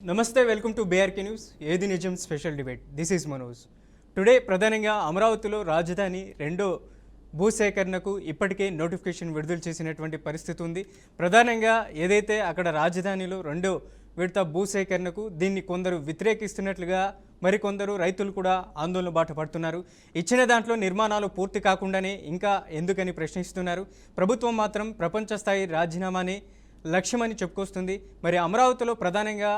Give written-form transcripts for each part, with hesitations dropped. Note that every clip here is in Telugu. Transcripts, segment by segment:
నమస్తే వెల్కమ్ టు బీఆర్కే న్యూస్ ఏది నిజం special debate this is Manoj today ప్రధానంగా అమరావతిలో రాజధాని రెండో భూసేకరణకు ఇప్పటికే నోటిఫికేషన్ విడుదల చేసినటువంటి పరిస్థితి ఉంది. ప్రధానంగా ఏదైతే అక్కడ రాజధానిలో రెండో విడత భూసేకరణకు దీన్ని కొందరు వ్యతిరేకిస్తున్నట్లుగా మరికొందరు రైతులు కూడా ఆందోళన బాట పడుతున్నారు. ఇచ్చిన దాంట్లో నిర్మాణాలు పూర్తి కాకుండానే ఇంకా ఎందుకని ప్రశ్నిస్తున్నారు. ప్రభుత్వం మాత్రం ప్రపంచ స్థాయి రాజీనామాని లక్ష్యమని చెప్పుకొస్తుంది. మరి అమరావతిలో ప్రధానంగా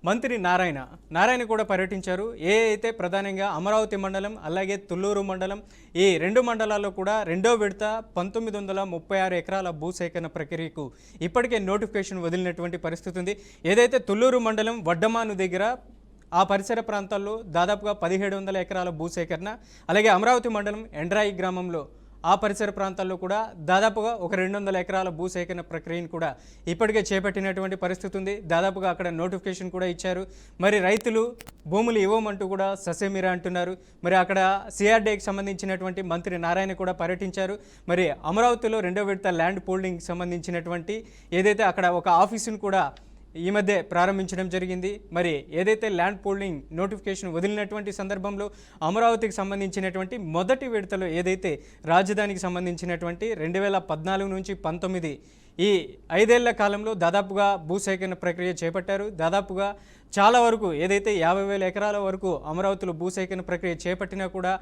మంత్రి నారాయణ కూడా పర్యటించారు. అయితే ప్రధానంగా అమరావతి మండలం అలాగే తుళ్ళూరు మండలం ఈ రెండు మండలాల్లో కూడా రెండో విడత 1936 ఎకరాల భూసేకరణ ప్రక్రియకు ఇప్పటికే నోటిఫికేషన్ వదిలినటువంటి పరిస్థితి ఉంది. ఏదైతే తుళ్ళూరు మండలం వడ్డమాను దగ్గర ఆ పరిసర ప్రాంతాల్లో దాదాపుగా 1700 ఎకరాల భూసేకరణ, అలాగే అమరావతి మండలం ఎండ్రాయి గ్రామంలో ఆ పరిసర ప్రాంతాల్లో కూడా దాదాపుగా ఒక 200 ఎకరాల భూసేకరణ ప్రక్రియను కూడా ఇప్పటికే చేపట్టినటువంటి పరిస్థితి ఉంది. దాదాపుగా అక్కడ నోటిఫికేషన్ కూడా ఇచ్చారు. మరి రైతులు భూములు ఇవ్వమంటూ కూడా ససేమిరా అంటున్నారు. మరి అక్కడ సిఆర్డీకి సంబంధించినటువంటి మంత్రి నారాయణ కూడా పర్యటించారు. మరి అమరావతిలో రెండో విడత ల్యాండ్ పూల్డింగ్ సంబంధించినటువంటి ఏదైతే అక్కడ ఒక ఆఫీసును కూడా ఈ మధ్య ప్రారంభించడం జరిగింది. మరి ఏదైతే ల్యాండ్ పూలింగ్ నోటిఫికేషన్ వదిలినటువంటి సందర్భంలో అమరావతికి సంబంధించినటువంటి మొదటి విడతలో ఏదైతే రాజధానికి సంబంధించినటువంటి 2014 నుంచి 19 ఈ 5 ఏళ్ల కాలంలో దాదాపుగా భూసేకరణ ప్రక్రియ చేపట్టారు. దాదాపుగా చాలా వరకు ఏదైతే 50,000 ఎకరాల వరకు అమరావతిలో భూసేకరణ ప్రక్రియ చేపట్టినా కూడా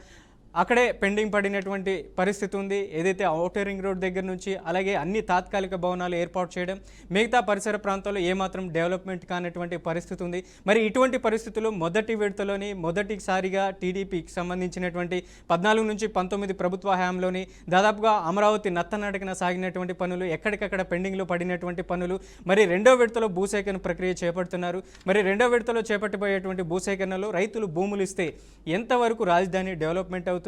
అక్కడే పెండింగ్ పడినటువంటి పరిస్థితి ఉంది. ఏదైతే ఔటర్ రింగ్ రోడ్ దగ్గర నుంచి అలాగే అన్ని తాత్కాలిక భవనాలు ఏర్పాటు చేయడం, మిగతా పరిసర ప్రాంతాల్లో ఏమాత్రం డెవలప్మెంట్ కానటువంటి పరిస్థితి ఉంది. మరి ఇటువంటి పరిస్థితుల్లో మొదటి విడతలోని మొదటిసారిగా టీడీపీకి సంబంధించినటువంటి 14 నుంచి 19 ప్రభుత్వ హయాంలోని దాదాపుగా అమరావతి నత్తనడకన సాగినటువంటి పనులు, ఎక్కడికక్కడ పెండింగ్లో పడినటువంటి పనులు, మరి రెండో విడతలో భూసేకరణ ప్రక్రియ చేపడుతున్నారు. మరి రెండో విడతలో చేపట్టబోయేటువంటి భూసేకరణలో రైతులు భూములు ఇస్తే ఎంతవరకు రాజధాని డెవలప్మెంట్ అవుతుంది,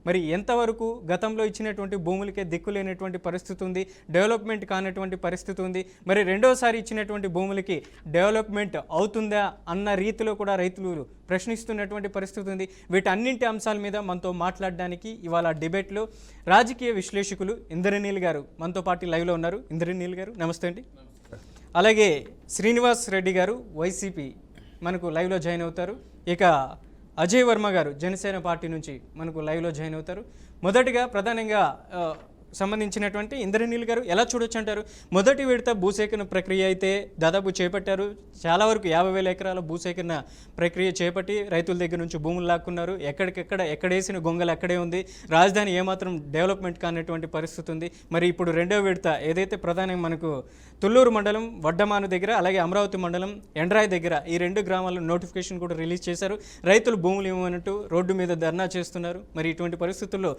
మరి ఎంతవరకు గతంలో ఇచ్చినటువంటి భూములకే దిక్కులేనటువంటి పరిస్థితి ఉంది, డెవలప్మెంట్ కానటువంటి పరిస్థితి ఉంది. మరి రెండోసారి ఇచ్చినటువంటి భూములకి డెవలప్మెంట్ అవుతుందా అన్న రీతిలో కూడా రైతులు ప్రశ్నిస్తున్నటువంటి పరిస్థితి ఉంది. వీటన్నింటి అంశాల మీద మనతో మాట్లాడడానికి ఇవాళ డిబేట్లో రాజకీయ విశ్లేషకులు ఇంద్రనీల్ గారు మనతో పాటు లైవ్లో ఉన్నారు. ఇంద్రనీల్ గారు నమస్తే అండి. అలాగే శ్రీనివాస్ రెడ్డి గారు వైసీపీ మనకు లైవ్లో జాయిన్ అవుతారు. ఇక అజయ్ వర్మ గారు జనసేన పార్టీ నుంచి మనకు లైవ్లో జాయిన్ అవుతారు. మొదటిగా ప్రధానంగా సంబంధించినటువంటి ఇంద్రనీల్ గారు ఎలా చూడొచ్చు అంటారు? మొదటి విడత భూసేకరణ ప్రక్రియ అయితే దాదాపు చేపట్టారు. చాలా వరకు 50,000 ఎకరాల భూసేకరణ ప్రక్రియ చేపట్టి రైతుల దగ్గర నుంచి భూములు లాక్కున్నారు. ఎక్కడేసిన గొంగలు అక్కడే ఉంది. రాజధాని ఏమాత్రం డెవలప్మెంట్ కానటువంటి పరిస్థితి ఉంది. మరి ఇప్పుడు రెండో విడత ఏదైతే ప్రధానంగా మనకు తుళ్ళూరు మండలం వడ్డమాను దగ్గర అలాగే అమరావతి మండలం ఎండ్రాయి దగ్గర ఈ రెండు గ్రామాల్లో నోటిఫికేషన్ కూడా రిలీజ్ చేశారు. రైతులు భూములు ఇవ్వమంటూ రోడ్డు మీద ధర్నా చేస్తున్నారు. మరి ఇటువంటి పరిస్థితుల్లో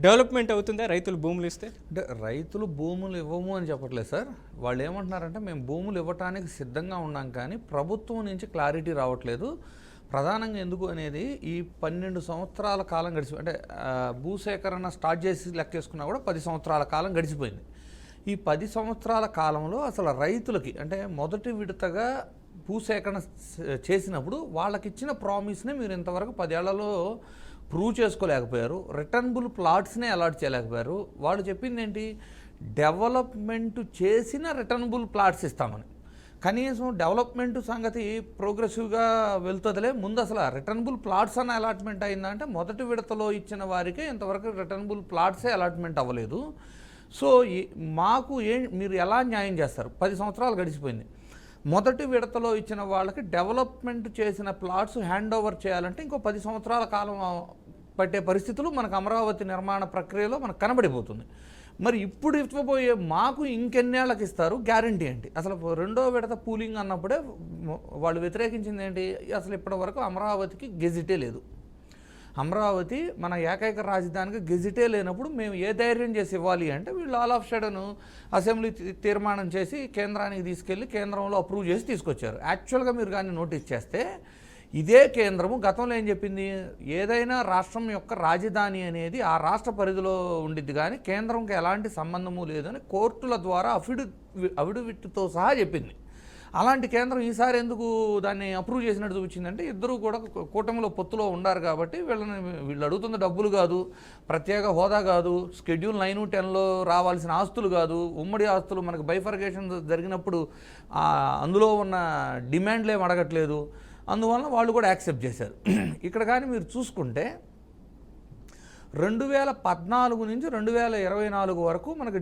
డెవలప్మెంట్ అవుతుందా రైతులు భూములు ఇస్తే? అంటే రైతులు భూములు ఇవ్వము అని చెప్పట్లేదు సార్. వాళ్ళు ఏమంటున్నారంటే మేము భూములు ఇవ్వటానికి సిద్ధంగా ఉన్నాం కానీ ప్రభుత్వం నుంచి క్లారిటీ రావట్లేదు. ప్రధానంగా ఎందుకు అనేది ఈ 12 సంవత్సరాల కాలం గడిచి అంటే భూసేకరణ స్టార్ట్ చేసి లెక్కేసుకున్నా కూడా 10 సంవత్సరాల కాలం గడిచిపోయింది. ఈ 10 సంవత్సరాల కాలంలో అసలు రైతులకి అంటే మొదటి విడతగా భూసేకరణ చేసినప్పుడు వాళ్ళకి ఇచ్చిన ప్రామిస్ని మీరు ఇంతవరకు 10 ఏళ్లలో ప్రూవ్ చేసుకోలేకపోయారు. రిటర్నబుల్ ప్లాట్స్నే అలాట్ చేయలేకపోయారు. వాళ్ళు చెప్పింది ఏంటి, డెవలప్మెంట్ చేసిన రిటర్నబుల్ ప్లాట్స్ ఇస్తామని. కనీసం డెవలప్మెంట్ సంగతి ప్రోగ్రెసివ్గా వెళ్తుందిలే, ముందు అసలు రిటర్నబుల్ ప్లాట్స్ అన్న అలాట్మెంట్ అయిందంటే మొదటి విడతలో ఇచ్చిన వారికి ఇంతవరకు రిటర్నబుల్ ప్లాట్సే అలాట్మెంట్ అవ్వలేదు. సో మాకు మీరు ఎలా న్యాయం చేస్తారు? 10 సంవత్సరాలు గడిచిపోయింది. మొదటి విడతలో ఇచ్చిన వాళ్ళకి డెవలప్మెంట్ చేసిన ప్లాట్స్ హ్యాండ్ ఓవర్ చేయాలంటే ఇంకో 10 సంవత్సరాల కాలం పట్టే పరిస్థితులు మనకు అమరావతి నిర్మాణ ప్రక్రియలో మనకు కనబడిపోతుంది. మరి ఇప్పుడు ఇవ్వబోయే మాకు ఇంకెన్నేళ్ళకి ఇస్తారు, గ్యారంటీ ఏంటి? అసలు రెండో విడత పూలింగ్ అన్నప్పుడే వాళ్ళు వ్యతిరేకించింది ఏంటి? అసలు ఇప్పటి వరకు అమరావతికి గెజిటే లేదు. అమరావతి మన ఏకైక రాజధానికి గెజిటే లేనప్పుడు మేము ఏ ధైర్యం చేసి ఇవ్వాలి అంటే వీళ్ళు ఆల్ ఆఫ్ సడన్ అసెంబ్లీ తీర్మానం చేసి కేంద్రానికి తీసుకెళ్ళి కేంద్రంలో అప్రూవ్ చేసి తీసుకొచ్చారు. యాక్చువల్గా మీరు కానీ నోటీస్ చేస్తే ఇదే కేంద్రము గతంలో ఏం చెప్పింది, ఏదైనా రాష్ట్రం యొక్క రాజధాని అనేది ఆ రాష్ట్ర పరిధిలో ఉండిద్ది కానీ కేంద్రంకి ఎలాంటి సంబంధము లేదని కోర్టుల ద్వారా అఫిడవిట్తో సహా చెప్పింది. అలాంటి కేంద్రం ఈసారి ఎందుకు దాన్ని అప్రూవ్ చేసినట్టు చూపించిందంటే ఇద్దరు కూడా కూటమిలో పొత్తులో ఉన్నారు కాబట్టి వీళ్ళు అడుగుతున్న డబ్బులు కాదు, ప్రత్యేక హోదా కాదు, షెడ్యూల్ 9, 10లో రావాల్సిన ఆస్తులు కాదు, ఉమ్మడి ఆస్తులు మనకు బైఫర్కేషన్ జరిగినప్పుడు అందులో ఉన్న డిమాండ్లు ఏమి అడగట్లేదు. అందువలన వాళ్ళు కూడా యాక్సెప్ట్ చేశారు. ఇక్కడ కానీ మీరు చూసుకుంటే 2014 నుంచి 2024 వరకు మనకు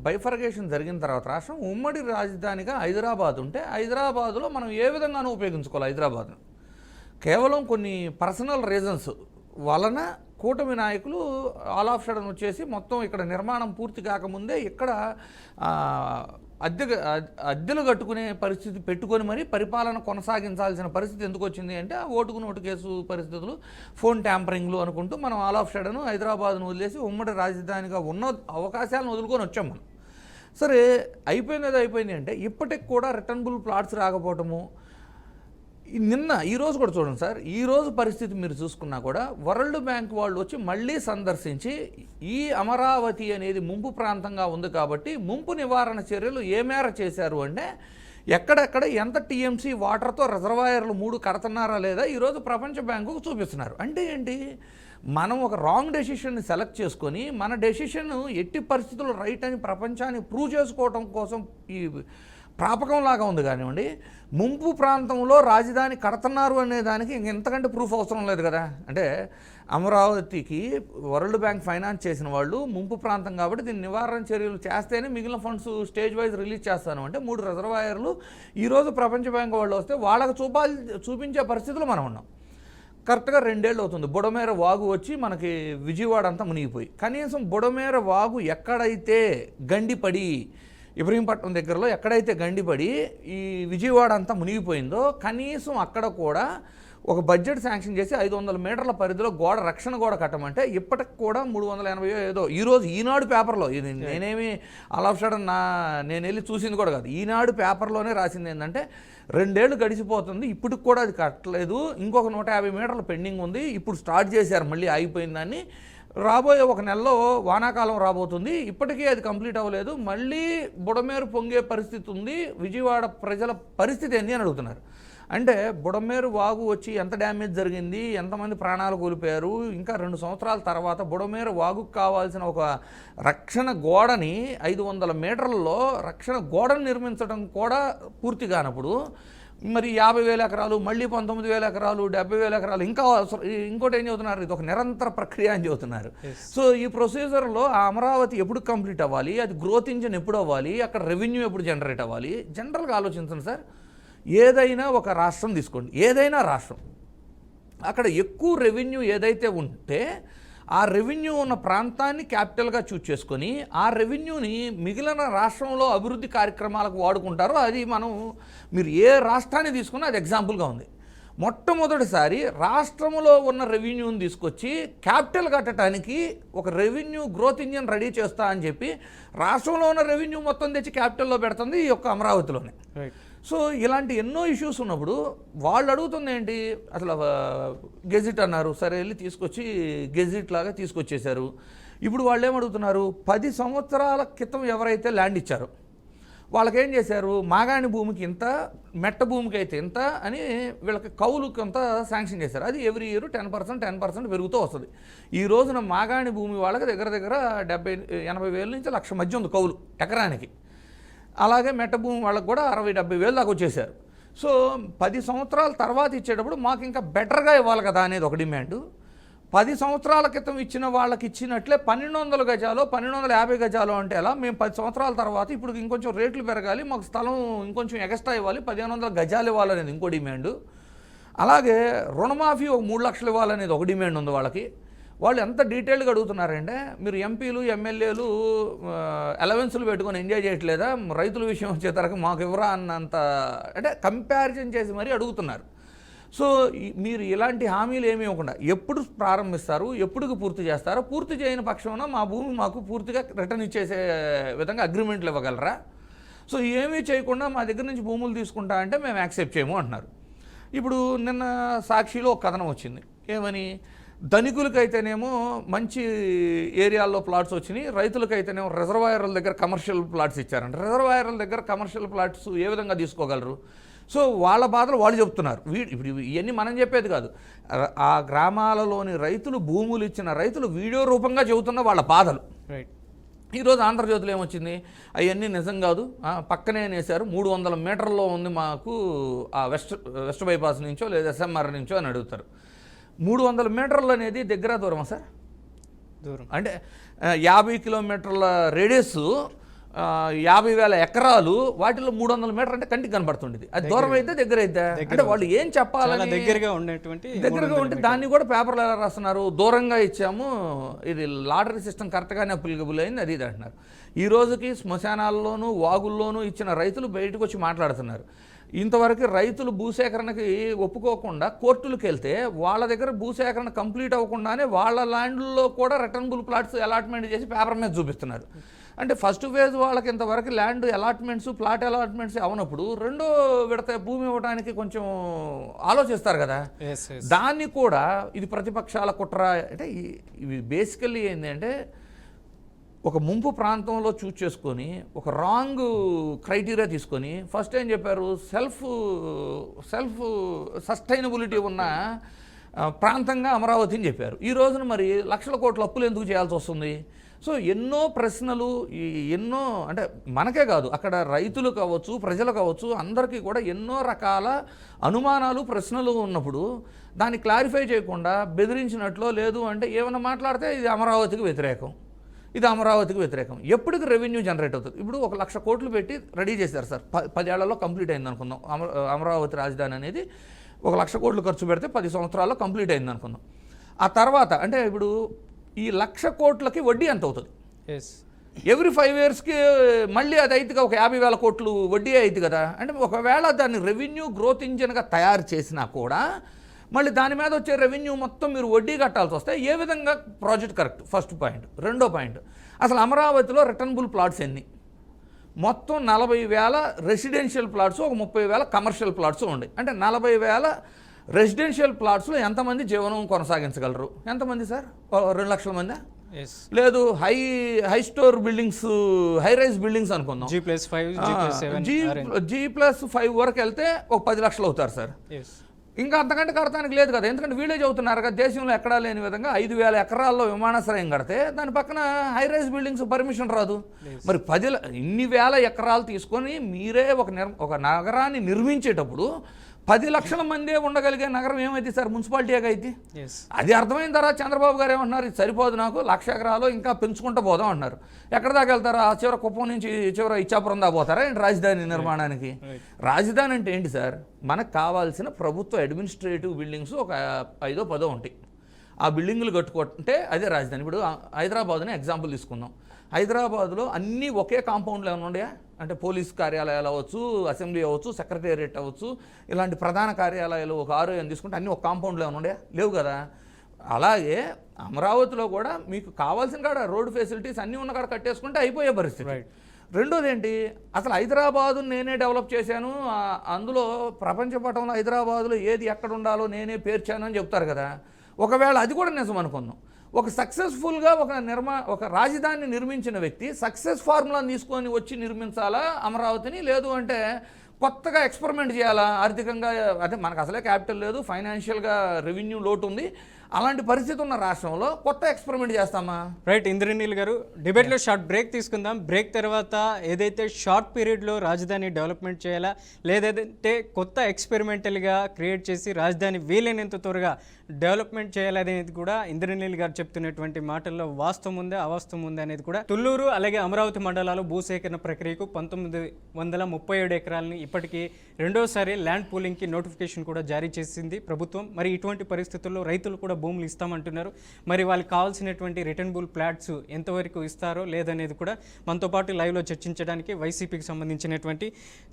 బైఫర్కేషన్ జరిగిన తర్వాత రాష్ట్రం ఉమ్మడి రాజధానిగా హైదరాబాద్ ఉంటే హైదరాబాద్లో మనం ఏ విధంగానూ ఉపయోగించుకోవాలి. హైదరాబాద్ను కేవలం కొన్ని పర్సనల్ రీజన్స్ వలన కూటమి నాయకులు ఆల్ ఆఫ్ సడన్ వచ్చేసి మొత్తం ఇక్కడ నిర్మాణం పూర్తి కాకముందే ఇక్కడ అద్దెలు కట్టుకునే పరిస్థితి పెట్టుకొని మరి పరిపాలన కొనసాగించాల్సిన పరిస్థితి ఎందుకు వచ్చింది అంటే ఓటుకు నోటు కేసు పరిస్థితులు, ఫోన్ ట్యాంపరింగ్లు అనుకుంటూ మనం ఆల్ ఆఫ్ సడన్ హైదరాబాద్ను వదిలేసి ఉమ్మడి రాజధానిగా ఉన్న అవకాశాలను వదులుకొని వచ్చాం మనం. సరే అయిపోయింది అంటే ఇప్పటికి కూడా రిటర్నబుల్ ప్లాట్స్ రాకపోవటము. ఈరోజు కూడా చూడండి సార్, ఈరోజు పరిస్థితి మీరు చూసుకున్నా కూడా వరల్డ్ బ్యాంక్ వాళ్ళు వచ్చి మళ్ళీ సందర్శించి ఈ అమరావతి అనేది ముంపు ప్రాంతంగా ఉంది కాబట్టి ముంపు నివారణ చర్యలు ఏ మేర చేశారు అంటే ఎక్కడెక్కడ ఎంత టీఎంసీ వాటర్తో రిజర్వాయర్లు 3 కడుతున్నారా లేదా ఈరోజు ప్రపంచ బ్యాంకుకు చూపిస్తున్నారు. అంటే ఏంటి, మనం ఒక రాంగ్ డెసిషన్ని సెలెక్ట్ చేసుకొని మన డెసిషన్ ఎట్టి పరిస్థితుల్లో రైట్ అని ప్రపంచాన్ని ప్రూవ్ చేసుకోవడం కోసం ఈ ప్రాపకంలాగా ఉంది. కానివ్వండి, ముంపు ప్రాంతంలో రాజధాని కడుతున్నారు అనే దానికి ఇంకెంతకంటే ప్రూఫ్ అవసరం లేదు కదా. అంటే అమరావతికి వరల్డ్ బ్యాంక్ ఫైనాన్స్ చేసిన వాళ్ళు ముంపు ప్రాంతం కాబట్టి దీన్ని నివారణ చర్యలు చేస్తేనే మిగిలిన ఫండ్స్ స్టేజ్ వైజ్ రిలీజ్ చేస్తాను అంటే 3 రిజర్వాయర్లు ఈరోజు ప్రపంచ బ్యాంక్ వాళ్ళు వస్తే వాళ్ళకి చూపించే పరిస్థితులు మనం ఉన్నాం. కరెక్ట్గా 2 ఏళ్ళు అవుతుంది బుడమేర వాగు వచ్చి మనకి విజయవాడ అంతా మునిగిపోయి. కనీసం బుడమేర వాగు ఎక్కడైతే గండిపడి ఇబ్రహీంపట్నం దగ్గరలో ఎక్కడైతే గండిపడి ఈ విజయవాడ అంతా మునిగిపోయిందో కనీసం అక్కడ కూడా ఒక బడ్జెట్ శాంక్షన్ చేసి 500 మీటర్ల పరిధిలో రక్షణ గోడ కట్టమంటే ఇప్పటికి కూడా 380 ఏదో ఈరోజు ఈనాడు పేపర్లో, ఇది నేనేమి ఆల్ ఆఫ్ సడన్ నేను వెళ్ళి చూసింది కూడా కాదు, ఈనాడు పేపర్లోనే రాసింది ఏంటంటే 2 ఏళ్ళు గడిచిపోతుంది ఇప్పటికి కూడా అది కట్టలేదు, ఇంకొక 150 మీటర్ల పెండింగ్ ఉంది, ఇప్పుడు స్టార్ట్ చేశారు మళ్ళీ ఆగిపోయిందాన్ని, రాబోయే 1 నెలలో వానాకాలం రాబోతుంది, ఇప్పటికీ అది కంప్లీట్ అవ్వలేదు, మళ్ళీ బుడమేరు పొంగే పరిస్థితి ఉంది, విజయవాడ ప్రజల పరిస్థితి ఏంది అని అడుగుతున్నారు. అంటే బుడమేరు వాగు వచ్చి ఎంత డ్యామేజ్ జరిగింది, ఎంతమంది ప్రాణాలు కోల్పోయారు, ఇంకా 2 సంవత్సరాల తర్వాత బుడమేరు వాగుకు కావాల్సిన ఒక రక్షణ గోడని 500 మీటర్లలో రక్షణ గోడను నిర్మించడం కూడా పూర్తి కానప్పుడు మరి 50,000 ఎకరాలు, మళ్ళీ 19,000 ఎకరాలు, 70,000 ఎకరాలు, ఇంకా ఇంకోటి ఏం చెబుతున్నారు, ఇది ఒక నిరంతర ప్రక్రియ అని చెబుతున్నారు. సో ఈ ప్రొసీజర్లో ఆ అమరావతి ఎప్పుడు కంప్లీట్ అవ్వాలి, అది గ్రోత్ ఇంజిన్ ఎప్పుడు అవ్వాలి, అక్కడ రెవెన్యూ ఎప్పుడు జనరేట్ అవ్వాలి, జనరల్గా ఆలోచించండి సార్. ఏదైనా ఒక రాష్ట్రం తీసుకోండి, ఏదైనా రాష్ట్రం అక్కడ ఎక్కువ రెవెన్యూ ఏదైతే ఉంటే ఆ రెవెన్యూ ఉన్న ప్రాంతాన్ని క్యాపిటల్గా చూజ్ చేసుకొని ఆ రెవెన్యూని మిగిలిన రాష్ట్రంలో అభివృద్ధి కార్యక్రమాలకు వాడుకుంటారో అది మీరు ఏ రాష్ట్రాన్ని తీసుకున్నా అది ఎగ్జాంపుల్గా ఉంది. మొట్టమొదటిసారి రాష్ట్రంలో ఉన్న రెవెన్యూని తీసుకొచ్చి క్యాపిటల్ కట్టడానికి ఒక రెవెన్యూ గ్రోత్ ఇంజిన్ రెడీ చేస్తా అని చెప్పి రాష్ట్రంలో ఉన్న రెవెన్యూ మొత్తం తెచ్చి క్యాపిటల్లో పెడుతుంది ఈ యొక్క అమరావతిలోనే. సో ఇలాంటి ఎన్నో ఇష్యూస్ ఉన్నప్పుడు వాళ్ళు అడుగుతుంది ఏంటి, అసలు గెజిట్ అన్నారు, సరే వెళ్ళి తీసుకొచ్చి గెజిట్ లాగా తీసుకొచ్చేశారు. ఇప్పుడు వాళ్ళు ఏమడుగుతున్నారు, 10 సంవత్సరాల క్రితం ఎవరైతే ల్యాండ్ ఇచ్చారో వాళ్ళకేం చేశారు, మాగాణి భూమికి ఇంత, మెట్ట భూమికి అయితే ఇంత అని వీళ్ళకి కౌలుకి అంతా శాంక్షన్ చేశారు. అది ఎవ్రీ ఇయర్ 10% పెరుగుతూ వస్తుంది. ఈ రోజున మాగాణి భూమి వాళ్ళకి దగ్గర 70-80 వేల నుంచి 1,00,000 మధ్య ఉంది కౌలు ఎకరానికి. అలాగే మెట్ట భూమి వాళ్ళకు కూడా 60-70 వేలు దాకా వచ్చేసారు. సో 10 సంవత్సరాల తర్వాత ఇచ్చేటప్పుడు మాకు ఇంకా బెటర్గా ఇవ్వాలి కదా అనేది ఒక డిమాండు. 10 సంవత్సరాల క్రితం ఇచ్చిన వాళ్ళకి ఇచ్చినట్లే 1,200 గజాలు 1,250 గజాలు అంటే ఎలా, మేము 10 సంవత్సరాల తర్వాత ఇప్పుడు ఇంకొంచెం రేట్లు పెరగాలి, మాకు స్థలం ఇంకొంచెం ఎక్స్ట్రా ఇవ్వాలి, 1,500 గజాలు ఇవ్వాలనేది ఇంకో డిమాండు. అలాగే రుణమాఫీ ఒక 3 లక్షలు ఇవ్వాలనేది ఒక డిమాండ్ ఉంది వాళ్ళకి. వాళ్ళు ఎంత డీటెయిల్గా అడుగుతున్నారంటే, మీరు ఎంపీలు ఎమ్మెల్యేలు అలవెన్సులు పెట్టుకొని ఎంజాయ్ చేయట్లేదా, రైతుల విషయం వచ్చేతరకు మాకు ఇవ్వరా అన్నంత అంటే కంపారిజన్ చేసి మరీ అడుగుతున్నారు. సో మీరు ఇలాంటి హామీలు ఏమీ ఇవ్వకుండా ఎప్పుడు ప్రారంభిస్తారు, ఎప్పుడుకి పూర్తి చేస్తారో, పూర్తి చేయని పక్షంలో మా భూమి మాకు పూర్తిగా రిటర్న్ ఇచ్చేసే విధంగా అగ్రిమెంట్లు ఇవ్వగలరా. సో ఏమీ చేయకుండా మా దగ్గర నుంచి భూములు తీసుకుంటా అంటే మేము యాక్సెప్ట్ చేయము అంటున్నారు. ఇప్పుడు నిన్న సాక్షిలో ఒక కథనం వచ్చింది, ఏమని, ధనికులకైతేనేమో మంచి ఏరియాల్లో ప్లాట్స్ వచ్చినాయి, రైతులకైతేనేమో రిజర్వాయర్ల దగ్గర కమర్షియల్ ప్లాట్స్ ఇచ్చారంట. రిజర్వాయర్ల దగ్గర కమర్షియల్ ప్లాట్స్ ఏ విధంగా తీసుకోగలరు? సో వాళ్ళ బాధలు వాళ్ళు చెప్తున్నారు. ఇప్పుడు ఇవన్నీ మనం చెప్పేది కాదు, ఆ గ్రామాలలోని రైతులు, భూములు ఇచ్చిన రైతులు వీడియో రూపంగా చెబుతున్న వాళ్ళ బాధలు. రైట్. ఈరోజు ఆంధ్రజ్యోతిలో ఏమొచ్చింది, అవన్నీ నిజం కాదు, పక్కనే వేశారు, 300 మీటర్లో ఉంది మాకు ఆ వెస్ట్ బైపాస్ నుంచో లేదా ఎస్ఎంఆర్ నుంచో అని అడుగుతారు. 300 మీటర్లు అనేది దగ్గర దూరమా సార్? దూరం. అంటే 50 కిలోమీటర్ల రేడియస్, 50,000 ఎకరాలు, వాటిలో 300 మీటర్ అంటే కంటికి కనబడుతుండేది. అది దూరం అయితే దగ్గర అయితే, అంటే వాళ్ళు ఏం చెప్పాలని దగ్గరగా ఉండేటువంటి దగ్గరగా ఉంటే దాన్ని కూడా పేపర్లు ఎలా రాస్తున్నారు, దూరంగా ఇచ్చాము, ఇది లాటరీ సిస్టమ్ కరెక్ట్గానే అప్లికబుల్ అయింది, అది ఇది అంటున్నారు. ఈ రోజుకి శ్మశానాల్లోనూ వాగుల్లోనూ ఇచ్చిన రైతులు బయటకు వచ్చి మాట్లాడుతున్నారు. ఇంతవరకు రైతులు భూసేకరణకి ఒప్పుకోకుండా కోర్టులకు వెళ్తే వాళ్ళ దగ్గర భూసేకరణ కంప్లీట్ అవ్వకుండానే వాళ్ళ ల్యాండ్లో కూడా రిటర్నబుల్ ప్లాట్స్ అలాట్మెంట్ చేసి పేపర్ మీద చూపిస్తున్నారు. అంటే ఫస్ట్ ఫేజ్ వాళ్ళకి ఇంతవరకు ల్యాండ్ అలాట్మెంట్స్, ప్లాట్ అలాట్మెంట్స్ అవనప్పుడు రెండో విడత భూమి ఇవ్వడానికి కొంచెం ఆలోచిస్తారు కదా. దాన్ని కూడా ఇది ప్రతిపక్షాల కుట్ర. అంటే ఇవి బేసికల్లీ ఏంటంటే ఒక ముంపు ప్రాంతంలో చూస్ చేసుకొని ఒక రాంగ్ క్రైటీరియా తీసుకొని ఫస్ట్ ఏం చెప్పారు, సెల్ఫ్ సస్టైనబిలిటీ ఉన్న ప్రాంతంగా అమరావతిని చెప్పారు. ఈ రోజున మరి లక్షల కోట్ల అప్పులు ఎందుకు చేయాల్సి వస్తుంది? సో ఎన్నో ప్రశ్నలు, ఎన్నో, అంటే మనకే కాదు, అక్కడ రైతులు కావచ్చు, ప్రజలు కావచ్చు, అందరికీ కూడా ఎన్నో రకాల అనుమానాలు, ప్రశ్నలు ఉన్నప్పుడు దాన్ని క్లారిఫై చేయకుండా బెదిరించినట్లో, లేదు అంటే ఏమైనా మాట్లాడితే ఇది అమరావతికి వ్యతిరేకం, ఇది అమరావతికి వ్యతిరేకం. ఎప్పటికి రెవెన్యూ జనరేట్ అవుతుంది? ఇప్పుడు 1,00,000 కోట్లు పెట్టి రెడీ చేశారు సార్, 10 ఏళ్లలో కంప్లీట్ అయింది అనుకుందాం. అమరావతి రాజధాని అనేది 1,00,000 కోట్లు ఖర్చు పెడితే 10 సంవత్సరాల్లో కంప్లీట్ అయింది అనుకుందాం. ఆ తర్వాత అంటే ఇప్పుడు ఈ 1,00,000 కోట్లకి వడ్డీ ఎంత అవుతుంది? ఎవ్రీ 5 ఇయర్స్కి మళ్ళీ అది అయితే ఒక 50,000 కోట్లు వడ్డీ అయితే కదా. అంటే ఒకవేళ దాన్ని రెవెన్యూ గ్రోత్ ఇంజిన్గా తయారు చేసినా కూడా మళ్ళీ దాని మీద వచ్చే రెవెన్యూ మొత్తం మీరు వడ్డీ కట్టాల్సి వస్తే ఏ విధంగా ప్రాజెక్ట్ కరెక్ట్? First point. రెండో పాయింట్, అసలు అమరావతిలో రిటర్నబుల్ ప్లాట్స్ ఎన్ని? మొత్తం 40,000 రెసిడెన్షియల్ ప్లాట్స్, ఒక 30,000 కమర్షియల్ ప్లాట్స్ ఉన్నాయి. అంటే 40,000 రెసిడెన్షియల్ ప్లాట్స్లో ఎంతమంది జీవనం కొనసాగించగలరు? ఎంతమంది సార్? 2 లక్షల మంది? లేదు, high storey buildings, high rise buildings అనుకుందాం, G+5 వరకు వెళ్తే ఒక 10 లక్షలు అవుతారు సార్. ఇంకా అంతకంటే కడతానికి లేదు కదా, ఎందుకంటే వీళ్ళే చెబుతున్నారు కదా, దేశంలో ఎక్కడా లేని విధంగా 5,000 ఎకరాల్లో విమానాశ్రయం కడితే దాని పక్కన హై రైజ్ బిల్డింగ్స్ పర్మిషన్ రాదు. మరి ఇన్ని వేల ఎకరాలు తీసుకొని మీరే ఒక నగరాన్ని నిర్మించేటప్పుడు 10 లక్షల మందే ఉండగలిగే నగరం ఏమైంది సార్? మున్సిపాలిటీగా అయితే. అది అర్థమైన తర్వాత చంద్రబాబు గారు ఏమంటున్నారు, ఇది సరిపోదు నాకు, 1,00,000 ఎకరాలు ఇంకా పెంచుకుంటూ పోదాం అంటున్నారు. ఎక్కడ దాకా వెళ్తారా? ఆ చివర కుప్పం నుంచి చివర ఇచ్చాపురం దాకా పోతారా ఏంటి రాజధాని నిర్మాణానికి? రాజధాని అంటే ఏంటి సార్? మనకు కావాల్సిన ప్రభుత్వ అడ్మినిస్ట్రేటివ్ బిల్డింగ్స్ ఒక 5-10 ఉంటాయి. ఆ బిల్డింగులు కట్టుకుంటే అదే రాజధాని. ఇప్పుడు హైదరాబాద్ని ఎగ్జాంపుల్ తీసుకుందాం. హైదరాబాద్లో అన్నీ ఒకే కాంపౌండ్లో ఏమైనా ఉన్నాయా? అంటే పోలీస్ కార్యాలయాలు అవ్వచ్చు, అసెంబ్లీ అవ్వచ్చు, సెక్రటేరియట్ అవ్వచ్చు, ఇలాంటి ప్రధాన కార్యాలయాలు ఒక 6 తీసుకుంటే అన్నీ ఒక కాంపౌండ్లో ఏమైనా ఉన్నాయా? లేవు కదా. అలాగే అమరావతిలో కూడా మీకు కావాల్సిన కాడ రోడ్డు ఫెసిలిటీస్ అన్నీ ఉన్న కాడ కట్టేసుకుంటే అయిపోయే పరిస్థితి. రెండోది ఏంటి, అసలు హైదరాబాదు నేనే డెవలప్ చేశాను, అందులో ప్రపంచ పటంలో హైదరాబాదులో ఏది ఎక్కడ ఉండాలో నేనే పేర్చాను అని చెప్తారు కదా. ఒకవేళ అది కూడా నిజం అనుకుందాం, ఒక సక్సెస్ఫుల్గా ఒక రాజధానిని నిర్మించిన వ్యక్తి సక్సెస్ ఫార్ములాని తీసుకొని వచ్చి నిర్మించాలా అమరావతిని? లేదు అంటే కొత్తగా ఎక్స్పెరిమెంట్ చేయాలా? ఆర్థికంగా అంటే మనకు అసలే క్యాపిటల్ లేదు, ఫైనాన్షియల్గా రెవెన్యూ లోటు ఉంది, అలాంటి పరిస్థితి ఉన్న రాష్ట్రంలో కొత్త ఎక్స్పెరిమెంట్ చేస్తామా? రైట్. ఇంద్రనీల్ గారు, డిబేట్లో షార్ట్ బ్రేక్ తీసుకుందాం. బ్రేక్ తర్వాత ఏదైతే షార్ట్ పీరియడ్లో రాజధాని డెవలప్మెంట్ చేయాలా, లేదంటే కొత్త ఎక్స్పెరిమెంటల్గా క్రియేట్ చేసి రాజధాని వీలైనంత త్వరగా డెవలప్మెంట్ చేయాలనేది కూడా ఇంద్రనీల్ గారు చెప్తున్నటువంటి మాటల్లో వాస్తవం ఉందా అవాస్తవం ఉందా అనేది కూడా. తుళ్ళూరు అలాగే అమరావతి మండలాలు భూసేకరణ ప్రక్రియకు 1937 ఎకరాలని ఇప్పటికీ రెండోసారి ల్యాండ్ పూలింగ్కి నోటిఫికేషన్ కూడా జారీ చేసింది ప్రభుత్వం. మరి ఇటువంటి పరిస్థితుల్లో రైతులు కూడా భూములు ఇస్తామంటున్నారు. మరి వాళ్ళకి కావాల్సినటువంటి రిటర్నబుల్ ప్లాట్స్ ఎంతవరకు ఇస్తారో లేదనేది కూడా మనతో పాటు లైవ్లో చర్చించడానికి వైసీపీకి సంబంధించినటువంటి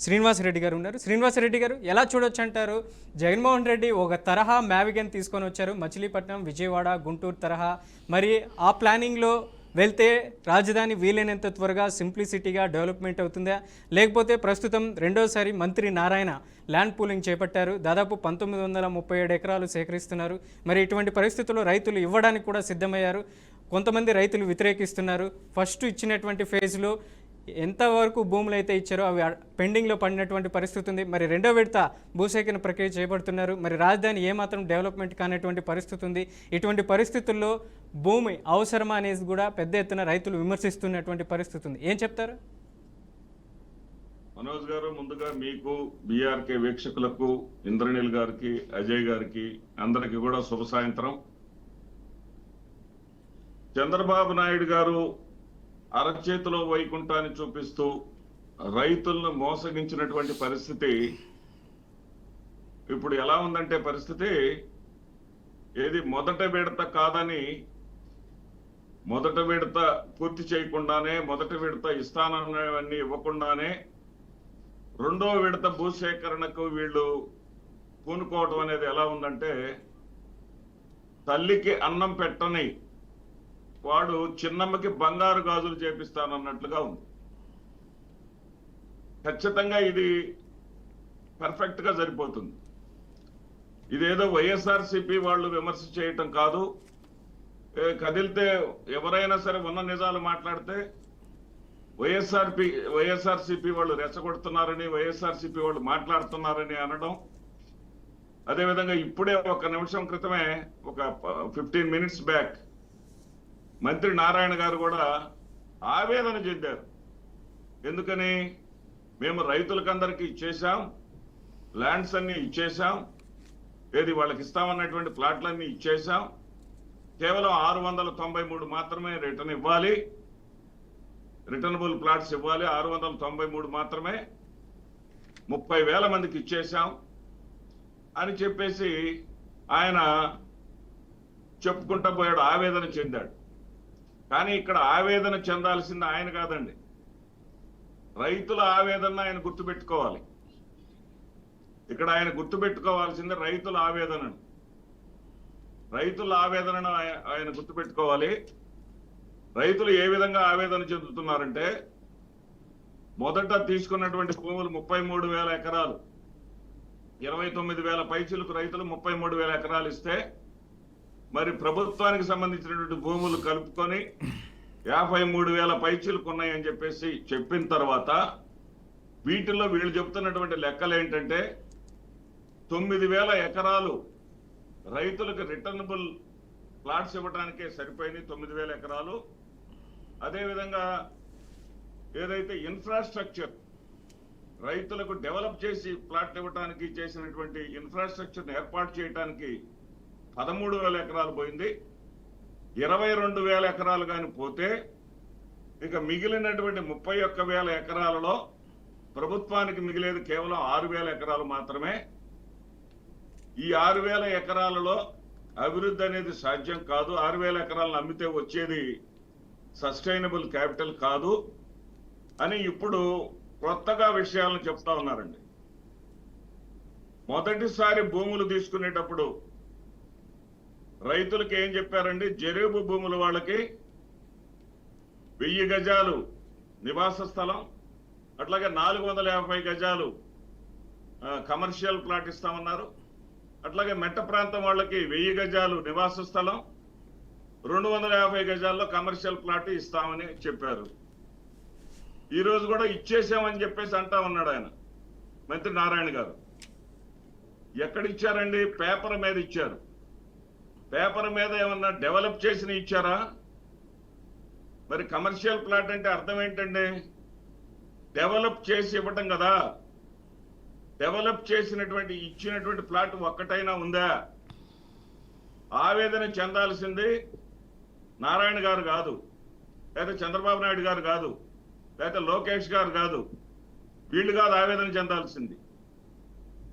శ్రీనివాసరెడ్డి గారు ఉన్నారు. శ్రీనివాసరెడ్డి గారు, ఎలా చూడొచ్చు అంటారు? జగన్మోహన్ రెడ్డి ఒక తరహా మ్యావిగన్ తీసుకొని వచ్చారు, మచిలీపట్నం, విజయవాడ, గుంటూరు తరహా. మరి ఆ ప్లానింగ్లో వెళ్తే రాజధాని వీలైనంత త్వరగా సింప్లిసిటీగా డెవలప్మెంట్ అవుతుందా, లేకపోతే ప్రస్తుతం రెండోసారి మంత్రి నారాయణ ల్యాండ్ పూలింగ్ చేపట్టారు, దాదాపు 1937 ఎకరాలు సేకరిస్తున్నారు. మరి ఇటువంటి పరిస్థితుల్లో రైతులు ఇవ్వడానికి కూడా సిద్ధమయ్యారు. కొంతమంది రైతులు వ్యతిరేకిస్తున్నారు. ఫస్ట్ ఇచ్చినటువంటి ఫేజ్లో ఎంతవరకు భూములు అయితే ఇచ్చారో అవి పెండింగ్లో పడినటువంటి పరిస్థితి ఉంది. మరి రెండో విడత భూసేకరణ ప్రక్రియ చేపడుతున్నారు. మరి రాజధాని ఏమాత్రం డెవలప్మెంట్ కానటువంటి పరిస్థితి ఉంది. ఇటువంటి పరిస్థితుల్లో భూమి అవసరమా అనేది కూడా పెద్ద ఎత్తున రైతులు విమర్శిస్తున్నటువంటి పరిస్థితి ఉంది. ఏం చెప్తారు? మనోజ్ గారు, ముందుగా మీకు, బీఆర్కే వీక్షకులకు, ఇంద్రనీల్ గారికి, అజయ్ గారికి అందరికి కూడా శుభ సాయంత్రం. చంద్రబాబు నాయుడు గారు అరచేతిలో వైకుంఠాన్ని చూపిస్తూ రైతులను మోసగించినటువంటి పరిస్థితి ఇప్పుడు ఎలా ఉందంటే, పరిస్థితి ఏది మొదట విడత కాదని, మొదట విడత పూర్తి చేయకుండానే, మొదటి విడత ఇస్తానన్నవన్నీ ఇవ్వకుండానే రెండో విడత భూసేకరణకు వీళ్ళు పూనుకోవడం అనేది ఎలా ఉందంటే, తల్లికి అన్నం పెట్టని వాడు చిన్నమ్మకి బంగారు గాజులు చేపిస్తానన్నట్లుగా ఉంది. ఖచ్చితంగా ఇది పర్ఫెక్ట్ గా సరిపోతుంది. ఇదేదో వైఎస్ఆర్సీపీ వాళ్ళు విమర్శ చేయటం కాదు. కదిలితే ఎవరైనా సరే ఉన్న నిజాలు మాట్లాడితే వైఎస్ఆర్సీపీ వాళ్ళు రెచ్చగొడుతున్నారని, వైఎస్ఆర్సీపీ వాళ్ళు మాట్లాడుతున్నారని అనడం. అదేవిధంగా ఇప్పుడే ఒక నిమిషం క్రితమే, ఒక 15 minutes బ్యాక్ మంత్రి నారాయణ గారు కూడా ఆవేదన చెందారు. ఎందుకని? మేము రైతులకందరికీ ఇచ్చేశాం, ల్యాండ్స్ అన్ని ఇచ్చేశాం, ఏది వాళ్ళకి ఇస్తామన్నటువంటి ప్లాట్లన్నీ ఇచ్చేశాం, కేవలం 693 మాత్రమే రిటర్న్ ఇవ్వాలి, రిటర్నబుల్ ప్లాట్స్ ఇవ్వాలి, 693 మాత్రమే, 30,000 మందికి ఇచ్చేశాం అని చెప్పేసి ఆయన చెప్పుకుంటా పోయాడు, ఆవేదన చెందాడు. కానీ ఇక్కడ ఆవేదన చెందాల్సింది ఆయన కాదండి, రైతుల ఆవేదన ఆయన గుర్తుపెట్టుకోవాలి. ఇక్కడ ఆయన గుర్తుపెట్టుకోవాల్సింది రైతుల ఆవేదనను. రైతుల ఆవేదనను ఆయన గుర్తుపెట్టుకోవాలి. రైతులు ఏ విధంగా ఆవేదన చెందుతున్నారంటే, మొదట తీసుకున్నటువంటి భూములు 33,000 ఎకరాలు, 29,000 పైచిలకు రైతులు 33,000 ఎకరాలు ఇస్తే, మరి ప్రభుత్వానికి సంబంధించినటువంటి భూములు కలుపుకొని 53,000 పైచిలకు ఉన్నాయని చెప్పేసి చెప్పిన తర్వాత, వీటిల్లో వీళ్ళు చెబుతున్నటువంటి లెక్కలు ఏంటంటే, 9,000 ఎకరాలు రైతులకు రిటర్నబుల్ ప్లాట్స్ ఇవ్వడానికే సరిపోయినాయి, 9,000 ఎకరాలు. అదేవిధంగా ఏదైతే ఇన్ఫ్రాస్ట్రక్చర్ రైతులకు డెవలప్ చేసి ప్లాట్ ఇవ్వడానికి చేసినటువంటి ఇన్ఫ్రాస్ట్రక్చర్ ఏర్పాటు చేయడానికి 13,000 ఎకరాలు పోయింది. 22,000 ఎకరాలు కానీ పోతే ఇక మిగిలినటువంటి 31,000 ఎకరాలలో ప్రభుత్వానికి మిగిలేది కేవలం 6,000 ఎకరాలు మాత్రమే. ఈ 6,000 ఎకరాలలో అభివృద్ధి అనేది సాధ్యం కాదు. 6,000 ఎకరాలను అమ్మితే వచ్చేది సస్టైనబుల్ క్యాపిటల్ కాదు అని ఇప్పుడు కొత్తగా విషయాలను చెప్తా ఉన్నారండి. మొదటిసారి భూములు తీసుకునేటప్పుడు రైతులకు ఏం చెప్పారండి? జరీబు భూముల వాళ్ళకి 1000 గజాలు నివాస స్థలం, అట్లాగే 450 గజాలు కమర్షియల్ ప్లాట్ ఇస్తామన్నారు. అట్లాగే మెట్ట ప్రాంతం వాళ్ళకి 1000 గజాలు నివాస స్థలం, 250 గజాల్లో కమర్షియల్ ప్లాట్ ఇస్తామని చెప్పారు. ఈ రోజు కూడా ఇచ్చేసామని చెప్పేసి అంటా ఉన్నాడు ఆయన, మంత్రి నారాయణ గారు. ఎక్కడ ఇచ్చారండి? పేపర్ మీద ఇచ్చారు. పేపర్ మీద ఏమన్నా డెవలప్ చేసిన ఇచ్చారా? మరి కమర్షియల్ ప్లాట్ అంటే అర్థం ఏంటండి? డెవలప్ చేసి ఇవ్వటం కదా. డెవలప్ చేసినటువంటి ఇచ్చినటువంటి ప్లాట్ ఒక్కటైనా ఉందా? ఆవేదన చెందాల్సింది నారాయణ గారు కాదు, లేదా చంద్రబాబు నాయుడు గారు కాదు, లేదా లోకేష్ గారు కాదు, వీళ్ళు కాదు ఆవేదన చెందాల్సింది.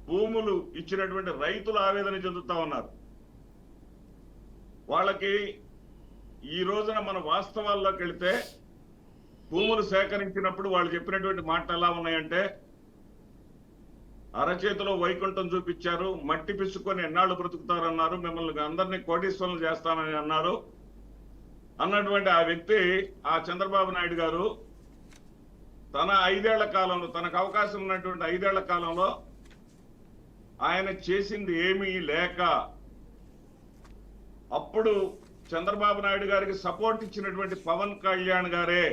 భూములు ఇచ్చినటువంటి రైతులు ఆవేదన చెందుతా ఉన్నారు. వాళ్ళకి ఈ రోజున మన వాస్తవాల్లోకి వెళితే భూములు సేకరించినప్పుడు వాళ్ళు చెప్పినటువంటి మాటలు ఎలా ఉన్నాయంటే, అరచేతిలో వైకుంఠం చూపించారు, మట్టి పిసుకొని ఎన్నాళ్ళు బ్రతుకుతారన్నారు, మిమ్మల్ని అందరినీ కోటీశ్వరులు చేస్తానని అన్నారు, అన్నటువంటి ఆ వ్యక్తి, ఆ చంద్రబాబు నాయుడు గారు తన 5 ఏళ్ల కాలంలో, తనకు అవకాశం ఉన్నటువంటి 5 ఏళ్ల కాలంలో ఆయన చేసింది ఏమీ లేక అప్పుడు చంద్రబాబు నాయుడు గారికి సపోర్ట్ ఇచ్చినటువంటి పవన్ కళ్యాణ్ గారే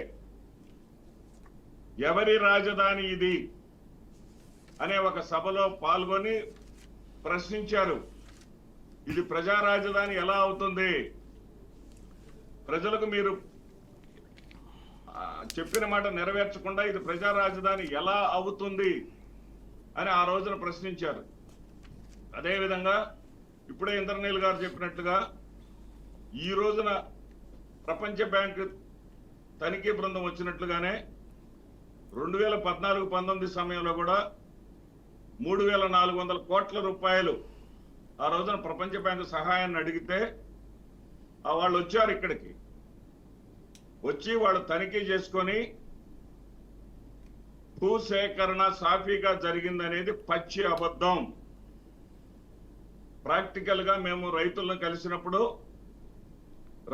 ఎవరి రాజధాని ఇది అనే ఒక సభలో పాల్గొని ప్రశ్నించారు. ఇది ప్రజా రాజధాని ఎలా అవుతుంది? ప్రజలకు మీరు చెప్పిన మాట నెరవేర్చకుండా ఇది ప్రజా రాజధాని ఎలా అవుతుంది అని ఆ రోజున ప్రశ్నించారు. అదేవిధంగా ఇప్పుడే ఇంద్రనీల్ గారు చెప్పినట్లుగా ఈ రోజున ప్రపంచ బ్యాంక్ తనిఖీ బృందం వచ్చినట్లుగానే 2014-19 సమయంలో కూడా 3,400 కోట్ల రూపాయలు ఆ రోజున ప్రపంచ బ్యాంకు సహాయాన్ని అడిగితే వాళ్ళు వచ్చారు. ఇక్కడికి వచ్చి వాళ్ళు తనిఖీ చేసుకొని భూసేకరణ సాఫీగా జరిగిందనేది పచ్చి అబద్ధం. ప్రాక్టికల్ గా మేము రైతులను కలిసినప్పుడు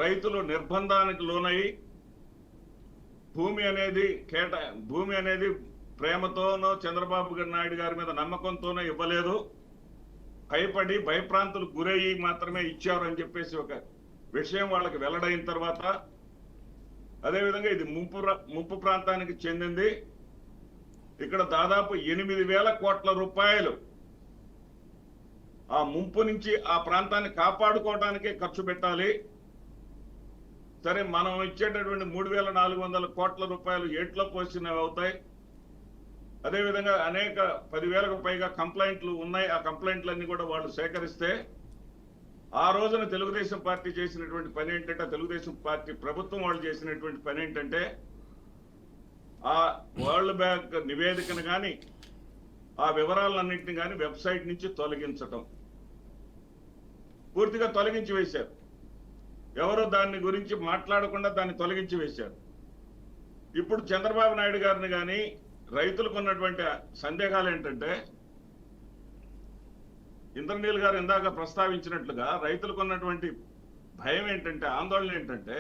రైతులు నిర్బంధానికి లోనై భూమి అనేది ప్రేమతోనో చంద్రబాబు నాయుడు గారి మీద నమ్మకంతోనో ఇవ్వలేదు, భయపడి భయప్రాంతులకు గురయ్యి మాత్రమే ఇచ్చారు అని చెప్పేసి ఒక విషయం వాళ్ళకి వెల్లడైన తర్వాత, అదేవిధంగా ఇది ముంపు ప్రాంతానికి చెందింది. ఇక్కడ దాదాపు 8,000 కోట్ల రూపాయలు ఆ ముంపు నుంచి ఆ ప్రాంతాన్ని కాపాడుకోవడానికే ఖర్చు పెట్టాలి. సరే, మనం ఇచ్చేటటువంటి 3,400 కోట్ల రూపాయలు ఏట్లో పోసినవి అవుతాయి. అదేవిధంగా అనేక 10,000కు పైగా కంప్లైంట్లు ఉన్నాయి. ఆ కంప్లైంట్లన్నీ కూడా వాళ్ళు సేకరిస్తే ఆ రోజున తెలుగుదేశం పార్టీ చేసినటువంటి పని ఏంటంటే, తెలుగుదేశం పార్టీ ప్రభుత్వం వాళ్ళు చేసినటువంటి పని ఏంటంటే, ఆ వరల్డ్ బ్యాంక్ నివేదికను కానీ ఆ వివరాలన్నింటినీ కానీ వెబ్సైట్ నుంచి తొలగించటం, పూర్తిగా తొలగించి వేశారు. ఎవరో దాని గురించి మాట్లాడకుండా దాన్ని తొలగించి వేశారు. ఇప్పుడు చంద్రబాబు నాయుడు గారిని కానీ రైతులకు ఉన్నటువంటి సందేహాలు ఏంటంటే, ఇంద్రనీల్ గారు ఇందాక ప్రస్తావించినట్లుగా రైతులకు ఉన్నటువంటి భయం ఏంటంటే, ఆందోళన ఏంటంటే,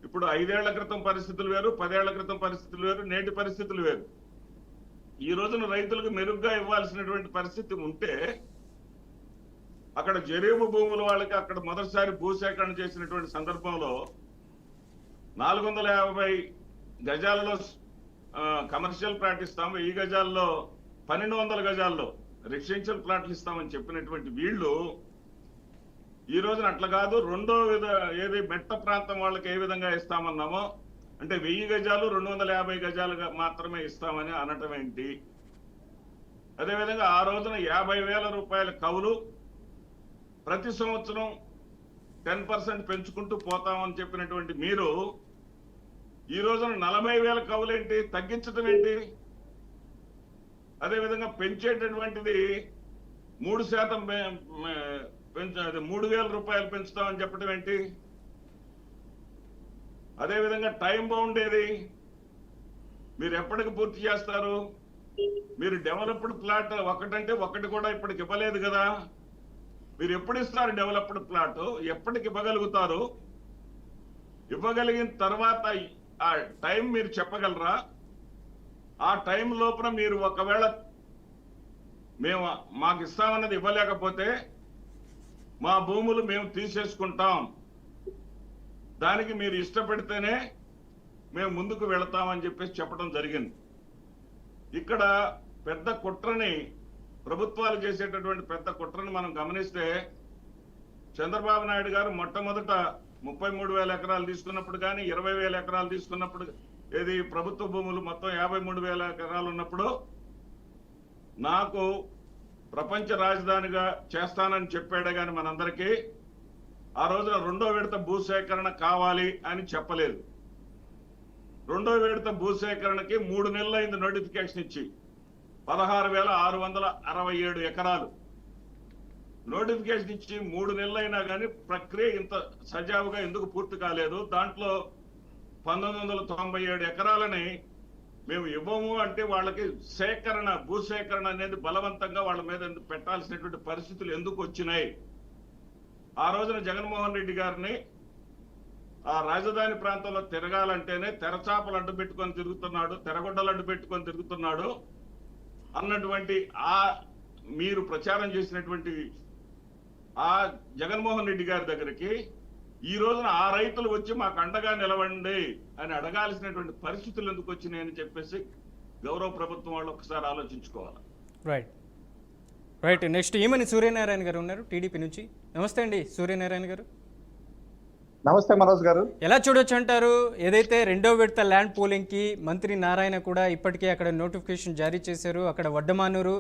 ఇప్పుడు 5 ఏళ్ల క్రితం పరిస్థితులు వేరు, 10 ఏళ్ల క్రితం పరిస్థితులు వేరు, నేటి పరిస్థితులు వేరు. ఈ రోజున రైతులకు మెరుగ్గా ఇవ్వాల్సినటువంటి పరిస్థితి ఉంటే, అక్కడ జరీబు భూముల వాళ్ళకి అక్కడ మొదటిసారి భూసేకరణ చేసినటువంటి సందర్భంలో 450 గజాలలో కమర్షియల్ ప్లాట్ ఇస్తాము, 1000 గజాల్లో 1200 గజాల్లో రెసిడెన్షియల్ ప్లాట్లు ఇస్తామని చెప్పినటువంటి వీళ్ళు ఈ రోజున అట్లా కాదు, రెండో ఏది మెట్ట ప్రాంతం వాళ్ళకి ఏ విధంగా ఇస్తామన్నామో అంటే 1000 గజాలు 250 గజాలుగా మాత్రమే ఇస్తామని అనటం ఏంటి? అదేవిధంగా ఆ రోజున 50,000 రూపాయల కవులు ప్రతి సంవత్సరం 10% పెంచుకుంటూ పోతామని చెప్పినటువంటి మీరు ఈ రోజున 40,000 కవులేంటి, తగ్గించడం ఏంటి? అదేవిధంగా పెంచేటటువంటిది 3% 3,000 రూపాయలు పెంచుతామని చెప్పడం ఏంటి? అదేవిధంగా టైం బౌండ్ ఏది? మీరు ఎప్పటికి పూర్తి చేస్తారు? మీరు డెవలప్డ్ ప్లాట్ ఒకటంటే ఒకటి కూడా ఇప్పటికి ఇవ్వలేదు కదా. మీరు ఎప్పుడు ఇస్తారు డెవలప్డ్ ప్లాట్? ఎప్పటికి ఇవ్వగలుగుతారు? ఇవ్వగలిగిన తర్వాత ఆ టైం మీరు చెప్పగలరా? ఆ టైం లోపల మీరు ఒకవేళ మాకు ఇస్తామన్నది ఇవ్వలేకపోతే మా భూములు మేము తీసేసుకుంటాం, దానికి మీరు ఇష్టపడితేనే మేము ముందుకు వెళతామని చెప్పేసి చెప్పడం జరిగింది. ఇక్కడ పెద్ద కుట్రని, ప్రభుత్వాలు చేసేటటువంటి పెద్ద కుట్రని మనం గమనిస్తే, చంద్రబాబు నాయుడు గారు మొట్టమొదట 33,000 ఎకరాలు తీసుకున్నప్పుడు కానీ 20,000 ఎకరాలు తీసుకున్నప్పుడు, ఏది ప్రభుత్వ భూములు మొత్తం 53,000 ఎకరాలు ఉన్నప్పుడు నాకు ప్రపంచ రాజధానిగా చేస్తానని చెప్పాడే కానీ మనందరికీ ఆ రోజున రెండో విడత భూసేకరణ కావాలి అని చెప్పలేదు. రెండో విడత భూసేకరణకి 3 నెలలు అయింది నోటిఫికేషన్ ఇచ్చి, 16,667 ఎకరాలు నోటిఫికేషన్ ఇచ్చి 3 నెలలు అయినా కానీ ప్రక్రియ ఇంత సజావుగా ఎందుకు పూర్తి కాలేదు? దాంట్లో 1997 ఎకరాలని మేము ఇవ్వము అంటే వాళ్ళకి భూసేకరణ అనేది బలవంతంగా వాళ్ళ మీద పెట్టాల్సినటువంటి పరిస్థితులు ఎందుకు వచ్చినాయి? ఆ రోజున జగన్మోహన్ రెడ్డి గారిని ఆ రాజధాని ప్రాంతంలో తిరగాలంటేనే తెరచాపలు అడ్డు పెట్టుకొని తిరుగుతున్నాడు, తెరగొడ్డలు అడ్డు పెట్టుకొని తిరుగుతున్నాడు అన్నటువంటి ఆ మీరు ప్రచారం చేసినటువంటి ఆ జగన్మోహన్ రెడ్డి గారి దగ్గరికి ఈ రోజున ఆ రైతులు వచ్చి మాకు అండగా నిలవండి అని అడగాల్సినటువంటి పరిస్థితులు ఎందుకు వచ్చినాయని చెప్పేసి గౌరవ ప్రభుత్వం వాళ్ళు ఒకసారి ఆలోచించుకోవాలి. రైట్ నెక్స్ట్ ఈమని సూర్యనారాయణ గారు ఉన్నారు టీడీపీ నుంచి. నమస్తే అండి సూర్యనారాయణ గారు. నమస్తే మనోజ్ గారు. ఎలా చూడొచ్చు అంటారు? ఏదైతే రెండో విడత ల్యాండ్ పూలింగ్కి మంత్రి నారాయణ కూడా ఇప్పటికే అక్కడ నోటిఫికేషన్ జారీ చేశారు. అక్కడ వడ్డమానూరు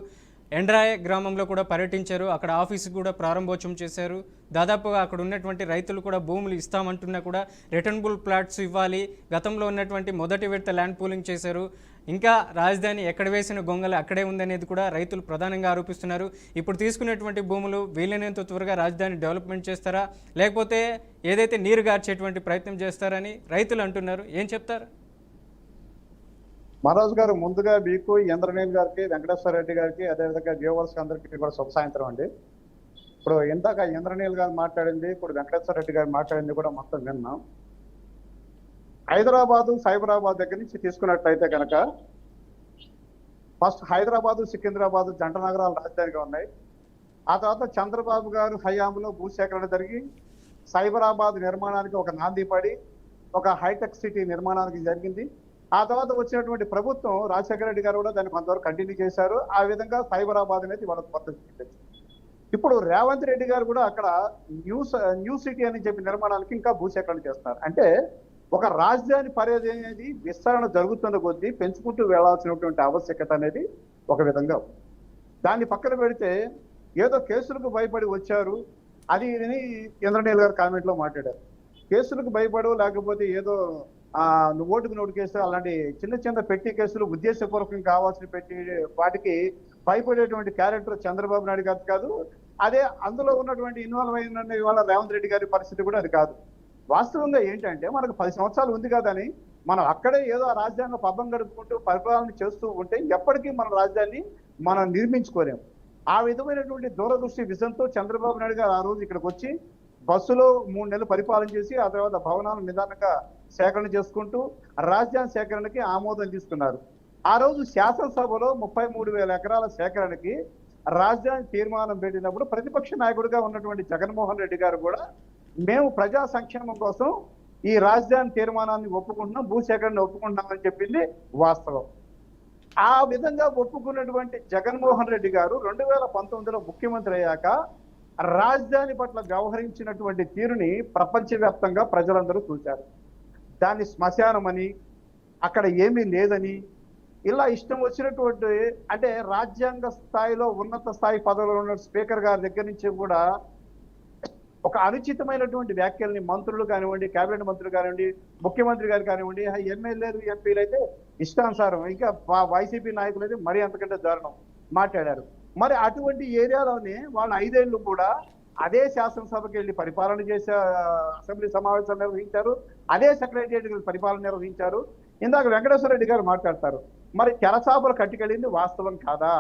ఎండ్రాయ గ్రామంలో కూడా పర్యటించారు. అక్కడ ఆఫీసు కూడా ప్రారంభోత్సవం చేశారు. దాదాపుగా అక్కడ ఉన్నటువంటి రైతులు కూడా భూములు ఇస్తామంటున్నా కూడా రిటర్నబుల్ ప్లాట్స్ ఇవ్వాలి. గతంలో ఉన్నటువంటి మొదటి విడత ల్యాండ్ పూలింగ్ చేశారు. ఇంకా రాజధాని ఎక్కడ వేసిన గొంగలు అక్కడే ఉందనేది కూడా రైతులు ప్రధానంగా ఆరోపిస్తున్నారు. ఇప్పుడు తీసుకునేటువంటి భూములు వీలైనంత త్వరగా రాజధాని డెవలప్మెంట్ చేస్తారా, లేకపోతే ఏదైతే నీరు గార్చేటువంటి ప్రయత్నం చేస్తారని రైతులు అంటున్నారు. ఏం చెప్తారు? మనోజ్ గారు, ముందుగా మీకు ఇంద్రనీల్ గారికి, వెంకటేశ్వర రెడ్డి గారికి, అదేవిధంగా వ్యూవర్స్ అందరికీ కూడా శుభ సాయంత్రం అండి. ఇప్పుడు ఇందాక ఇంద్రనీల్ గారు మాట్లాడింది, ఇప్పుడు వెంకటేశ్వర రెడ్డి గారు మాట్లాడింది కూడా మొత్తం విన్నాం. హైదరాబాదు సైబరాబాద్ దగ్గర నుంచి తీసుకున్నట్లయితే కనుక ఫస్ట్ హైదరాబాదు సికింద్రాబాదు జంట నగరాలు రాజధానిగా ఉన్నాయి. ఆ తర్వాత చంద్రబాబు గారు హయాంలో భూసేకరణ జరిగి సైబరాబాద్ నిర్మాణానికి ఒక నాంది పడి ఒక హైటెక్ సిటీ నిర్మాణానికి జరిగింది. ఆ తర్వాత వచ్చినటువంటి ప్రభుత్వం రాజశేఖర రెడ్డి గారు కూడా దాన్ని కొంతవరకు కంటిన్యూ చేశారు. ఆ విధంగా సైబరాబాద్ అనేది వాళ్ళ కొత్త సిటీ. ఇప్పుడు రేవంత్ రెడ్డి గారు కూడా అక్కడ న్యూ సిటీ అని చెప్పి నిర్మాణానికి ఇంకా భూసేకరణ చేస్తున్నారు. అంటే ఒక రాజధాని పరిధి అనేది విస్తరణ జరుగుతున్న కొద్దీ పెంచుకుంటూ వెళ్లాల్సినటువంటి ఆవశ్యకత అనేది ఒక విధంగా ఉంది. దాన్ని పక్కన పెడితే ఏదో కేసులకు భయపడి వచ్చారు అది ఇంద్రనీల్ గారు కామెంట్ లో మాట్లాడారు. కేసులకు భయపడు, లేకపోతే ఏదో నువ్వు ఓటుకు నోటు కేసు అలాంటి చిన్న చిన్న పెట్టి కేసులు ఉద్దేశపూర్వకం కావాల్సిన పెట్టి వాటికి భయపడేటువంటి క్యారెక్టర్ చంద్రబాబు నాయుడు గారు కాదు. అదే అందులో ఉన్నటువంటి ఇన్వాల్వ్ అయిన ఇవాళ రేవంత్ రెడ్డి గారి పరిస్థితి కూడా అది కాదు. వాస్తవంగా ఏంటంటే మనకు 10 సంవత్సరాలు ఉంది కదని మనం అక్కడే ఏదో ఆ రాజ్యాంగ పబ్బం గడుపుకుంటూ పరిపాలన చేస్తూ ఉంటే ఎప్పటికీ మన రాజ్యాన్ని మనం నిర్మించుకోలేము. ఆ విధమైనటువంటి దూరదృష్టి విజన్తో చంద్రబాబు నాయుడు గారు ఆ రోజు ఇక్కడికి వచ్చి బస్సులో 3 నెలలు పరిపాలన చేసి ఆ తర్వాత భవనాలు నిదానంగా సేకరణ చేసుకుంటూ రాజధాని సేకరణకి ఆమోదం తీసుకున్నారు. ఆ రోజు శాసనసభలో 33,000 ఎకరాల సేకరణకి రాజధాని తీర్మానం పెట్టినప్పుడు ప్రతిపక్ష నాయకుడిగా ఉన్నటువంటి జగన్మోహన్ రెడ్డి గారు కూడా మేము ప్రజా సంక్షేమం కోసం ఈ రాజధాని తీర్మానాన్ని ఒప్పుకుంటున్నాం, భూసేకరణ ఒప్పుకుంటున్నామని చెప్పింది వాస్తవం. ఆ విధంగా ఒప్పుకున్నటువంటి జగన్మోహన్ రెడ్డి గారు 2019లో ముఖ్యమంత్రి అయ్యాక రాజధాని పట్ల వ్యవహరించినటువంటి తీరుని ప్రపంచవ్యాప్తంగా ప్రజలందరూ చూశారు. దాన్ని శ్మశానమని, అక్కడ ఏమీ లేదని, ఇలా ఇష్టం వచ్చినటువంటి అంటే రాజ్యాంగ స్థాయిలో ఉన్నత స్థాయి పదవిలో ఉన్న స్పీకర్ గారి దగ్గర నుంచి కూడా ఒక అనుచితమైనటువంటి వ్యాఖ్యల్ని మంత్రులు కానివ్వండి, కేబినెట్ మంత్రులు కానివ్వండి, ముఖ్యమంత్రి గారు కానివ్వండి, ఎమ్మెల్యేలు ఎంపీలు అయితే ఇష్టానుసారం, ఇంకా వైసీపీ నాయకులు అయితే మరీ అంతకంటే దారుణం మాట్లాడారు. మరి అటువంటి ఏరియాలోనే వాళ్ళు 5 ఏళ్ళు కూడా అదే శాసనసభకి వెళ్ళి పరిపాలన చేసే అసెంబ్లీ సమావేశాలు నిర్వహించారు, అదే సెక్రటేరియట్ పరిపాలన నిర్వహించారు. ఇందాక వెంకటేశ్వర రెడ్డి గారు మాట్లాడతారు, మరి తెరచాపలు కట్టుకెళ్ళింది వాస్తవం కాదా?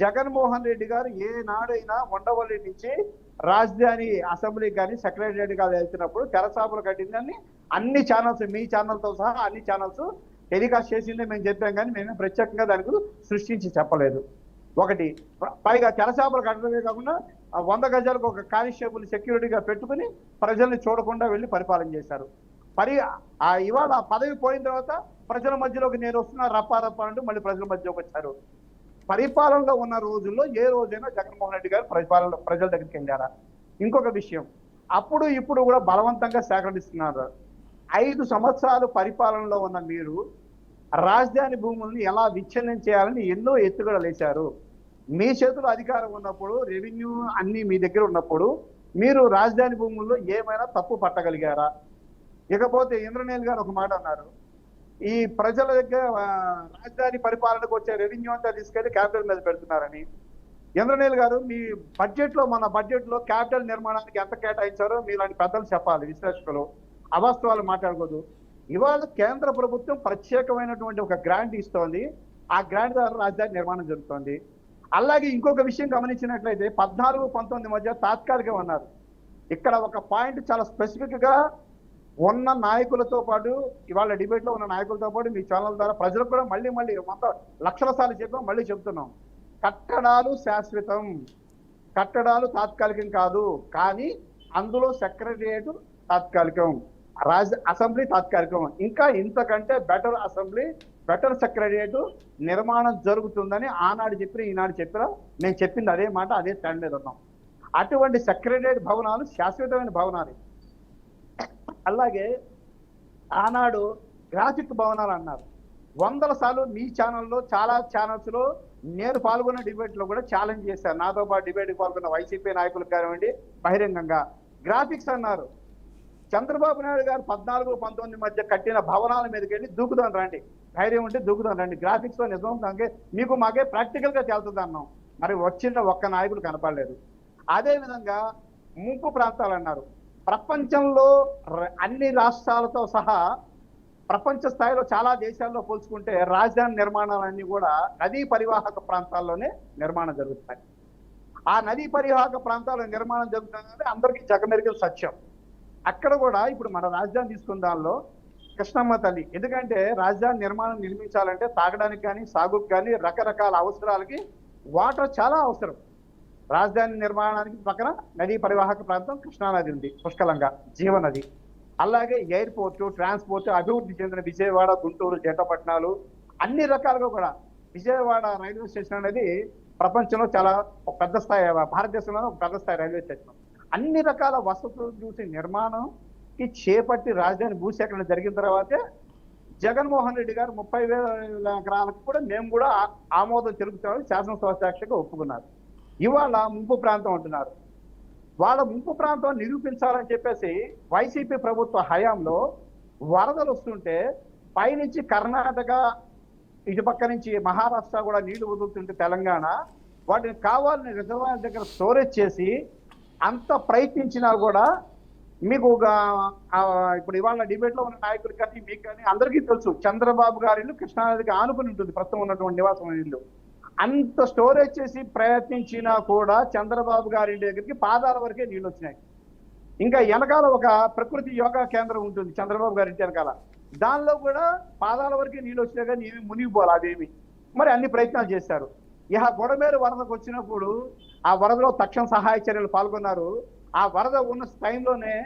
జగన్మోహన్ రెడ్డి గారు ఏనాడైనా ఉండవల్లి నుంచి రాజధాని అసెంబ్లీకి కానీ సెక్రటేరియట్ కానీ వెళ్తున్నప్పుడు తెరచాపలు కట్టిందని అన్ని ఛానల్స్, మీ ఛానల్తో సహా అన్ని ఛానల్స్ టెలికాస్ట్ చేసిందే మేము చెప్పాం, కానీ మేమే ప్రత్యేకంగా దానికి సృష్టించి చెప్పలేదు. ఒకటి, పైగా తెరచాపలు కట్టడమే కాకుండా 100 గజాలకు ఒక కానిస్టేబుల్ సెక్యూరిటీగా పెట్టుకుని ప్రజల్ని చూడకుండా వెళ్ళి పరిపాలన చేశారు. ఇవాళ పదవి పోయిన తర్వాత ప్రజల మధ్యలోకి నేను వస్తున్నా రప్పా అంటూ మళ్ళీ ప్రజల మధ్యలోకి వచ్చారు. పరిపాలనలో ఉన్న రోజుల్లో ఏ రోజైనా జగన్మోహన్ రెడ్డి గారు ప్రజల దగ్గరికి వెళ్ళారా? ఇంకొక విషయం, అప్పుడు ఇప్పుడు కూడా బలవంతంగా సేకరిస్తున్నారు. 5 సంవత్సరాలు పరిపాలనలో ఉన్న మీరు రాజధాని భూముల్ని ఎలా విచ్ఛిన్నం చేయాలని ఎన్నో ఎత్తుగడలు వేశారు. మీ చేతిలో అధికారం ఉన్నప్పుడు, రెవెన్యూ అన్ని మీ దగ్గర ఉన్నప్పుడు మీరు రాజధాని భూముల్లో ఏమైనా తప్పు పట్టగలిగారా? ఇకపోతే ఇంద్రనీల్ గారు ఒక మాట అన్నారు, ఈ ప్రజల దగ్గర రాజధాని పరిపాలనకు వచ్చే రెవెన్యూ అంతా తీసుకెళ్లి క్యాపిటల్ మీద పెడుతున్నారని. ఇంద్రనీల్ గారు, మీ మన బడ్జెట్ లో క్యాపిటల్ నిర్మాణానికి ఎంత కేటాయించారో మీలాంటి పెద్దలు చెప్పాలి, విశ్లేషకులు. అవాస్తవాలు మాట్లాడకూడదు. ఇవాళ కేంద్ర ప్రభుత్వం ప్రత్యేకమైనటువంటి ఒక గ్రాంట్ ఇస్తోంది, ఆ గ్రాంట్ ద్వారా రాజధాని నిర్మాణం జరుగుతోంది. అలాగే ఇంకొక విషయం గమనించినట్లయితే 14-19 మధ్య తాత్కాలికం అన్నారు. ఇక్కడ ఒక పాయింట్ చాలా స్పెసిఫిక్ గా ఉన్న నాయకులతో పాటు ఇవాళ డిబేట్ లో ఉన్న నాయకులతో పాటు మీ ఛానల్ ద్వారా ప్రజలకు కూడా మళ్ళీ మొత్తం లక్షల సార్లు చెప్పాం, మళ్ళీ చెప్తున్నాం. కట్టడాలు శాశ్వతం, కట్టడాలు తాత్కాలికం కాదు. కానీ అందులో సెక్రటరియట్ తాత్కాలికం, అసెంబ్లీ తాత్కాలికం. ఇంకా ఇంతకంటే బెటర్ అసెంబ్లీ, బెటర్ సెక్రటరియట్ నిర్మాణం జరుగుతుందని ఆనాడు చెప్పిన ఈనాడు చెప్పినా నేను చెప్పింది అదే మాట, అదే స్టాండ్ మీద ఉన్నాం. అటువంటి సెక్రటరియట్ భవనాలు శాశ్వతమైన భవనాలు. అలాగే ఆనాడు గ్రాఫిక్ భవనాలు అన్నారు. 100 సార్లు మీ ఛానల్లో చాలా ఛానల్స్ లో నేను పాల్గొన్న డిబేట్ లో కూడా ఛాలెంజ్ చేశాను. నాతో పాటు డిబేట్ పాల్గొన్న వైసీపీ నాయకులకు కానివ్వండి, బహిరంగంగా గ్రాఫిక్స్ అన్నారు. చంద్రబాబు నాయుడు గారు 14-19 మధ్య కట్టిన భవనాల మీదకి వెళ్ళి దూకుదాం రండి, ధైర్యం ఉంటే దూకుదాం రండి, గ్రాఫిక్స్ లో నిజం మీకు మాకే ప్రాక్టికల్ గా తేలుతుంది అన్నాం. మరి వచ్చిన ఒక్క నాయకుడు కనపడలేదు. అదే విధంగా ముంపు ప్రాంతాలు అన్నారు. ప్రపంచంలో అన్ని రాష్ట్రాలతో సహా ప్రపంచ స్థాయిలో చాలా దేశాల్లో పోల్చుకుంటే రాజధాని నిర్మాణాలన్నీ కూడా నదీ పరివాహక ప్రాంతాల్లోనే నిర్మాణం జరుగుతున్నాయి. ఆ నదీ పరివాహక ప్రాంతాల్లో నిర్మాణం జరుగుతుంది అందరికీ జగమెరిగిన సత్యం. అక్కడ కూడా ఇప్పుడు మన రాజధాని తీసుకున్న దానిలో కృష్ణమ్మ తల్లి, ఎందుకంటే రాజధాని నిర్మాణం నిర్మించాలంటే తాగడానికి కానీ సాగుకు కానీ రకరకాల అవసరాలకి వాటర్ చాలా అవసరం. రాజధాని నిర్మాణానికి పక్కన నదీ పరివాహక ప్రాంతం కృష్ణానది ఉంది పుష్కలంగా, జీవనది. అలాగే ఎయిర్పోర్టు, ట్రాన్స్పోర్ట్, అభివృద్ధి చెందిన విజయవాడ, గుంటూరు, జంటపట్నాలు అన్ని రకాలుగా కూడా విజయవాడ రైల్వే స్టేషన్ అనేది ప్రపంచంలో చాలా ఒక పెద్ద స్థాయి, భారతదేశంలో ఒక పెద్ద స్థాయి రైల్వే స్టేషన్. అన్ని రకాల వసతులు చూసి నిర్మాణంకి చేపట్టి రాజధాని భూసేకరణ జరిగిన తర్వాతే జగన్మోహన్ రెడ్డి గారు 30,000 ఎకరాలకు కూడా మేము కూడా ఆమోదం తెలుపుతామని శాసనసభ సాక్షిగా ఒప్పుకున్నారు. ఇవాళ ముంపు ప్రాంతం అంటున్నారు. వాళ్ళ ముంపు ప్రాంతం నిరూపించాలని చెప్పేసి వైసీపీ ప్రభుత్వ హయాంలో వరదలు వస్తుంటే పైనుంచి కర్ణాటక, ఇటుపక్క నుంచి మహారాష్ట్ర కూడా నీళ్లు వదులుతుంటే తెలంగాణ వాటిని కావాలని రిజర్వాయర్ దగ్గర స్టోరేజ్ చేసి అంత ప్రయత్నించినా కూడా మీకు ఇప్పుడు ఇవాళ డిబేట్ లో ఉన్న నాయకులు కానీ మీకు కానీ అందరికీ తెలుసు, చంద్రబాబు గారి ఇల్లు కృష్ణానదికి ఆనుకుని ఉంటుంది ప్రస్తుతం ఉన్నటువంటి నివాసం ఇల్లు. అంత స్టోరేజ్ చేసి ప్రయత్నించినా కూడా చంద్రబాబు గారి దగ్గరికి పాదాల వరకే నీళ్ళు వచ్చినాయి. ఇంకా వెనకాల ఒక ప్రకృతి యోగా కేంద్రం ఉంటుంది చంద్రబాబు గారి ఇంటి వెనకాల, దానిలో కూడా పాదాల వరకే నీళ్ళు వచ్చినా కానీ ఏమి మునిగిపోవాలి అదేమి. మరి అన్ని ప్రయత్నాలు చేశారు. ఇహ బుడమేరు వరదకు వచ్చినప్పుడు ఆ వరదలో తక్షణ సహాయ చర్యలు పాల్గొన్నారు. ఆ వరద ఉన్న టైంలోనే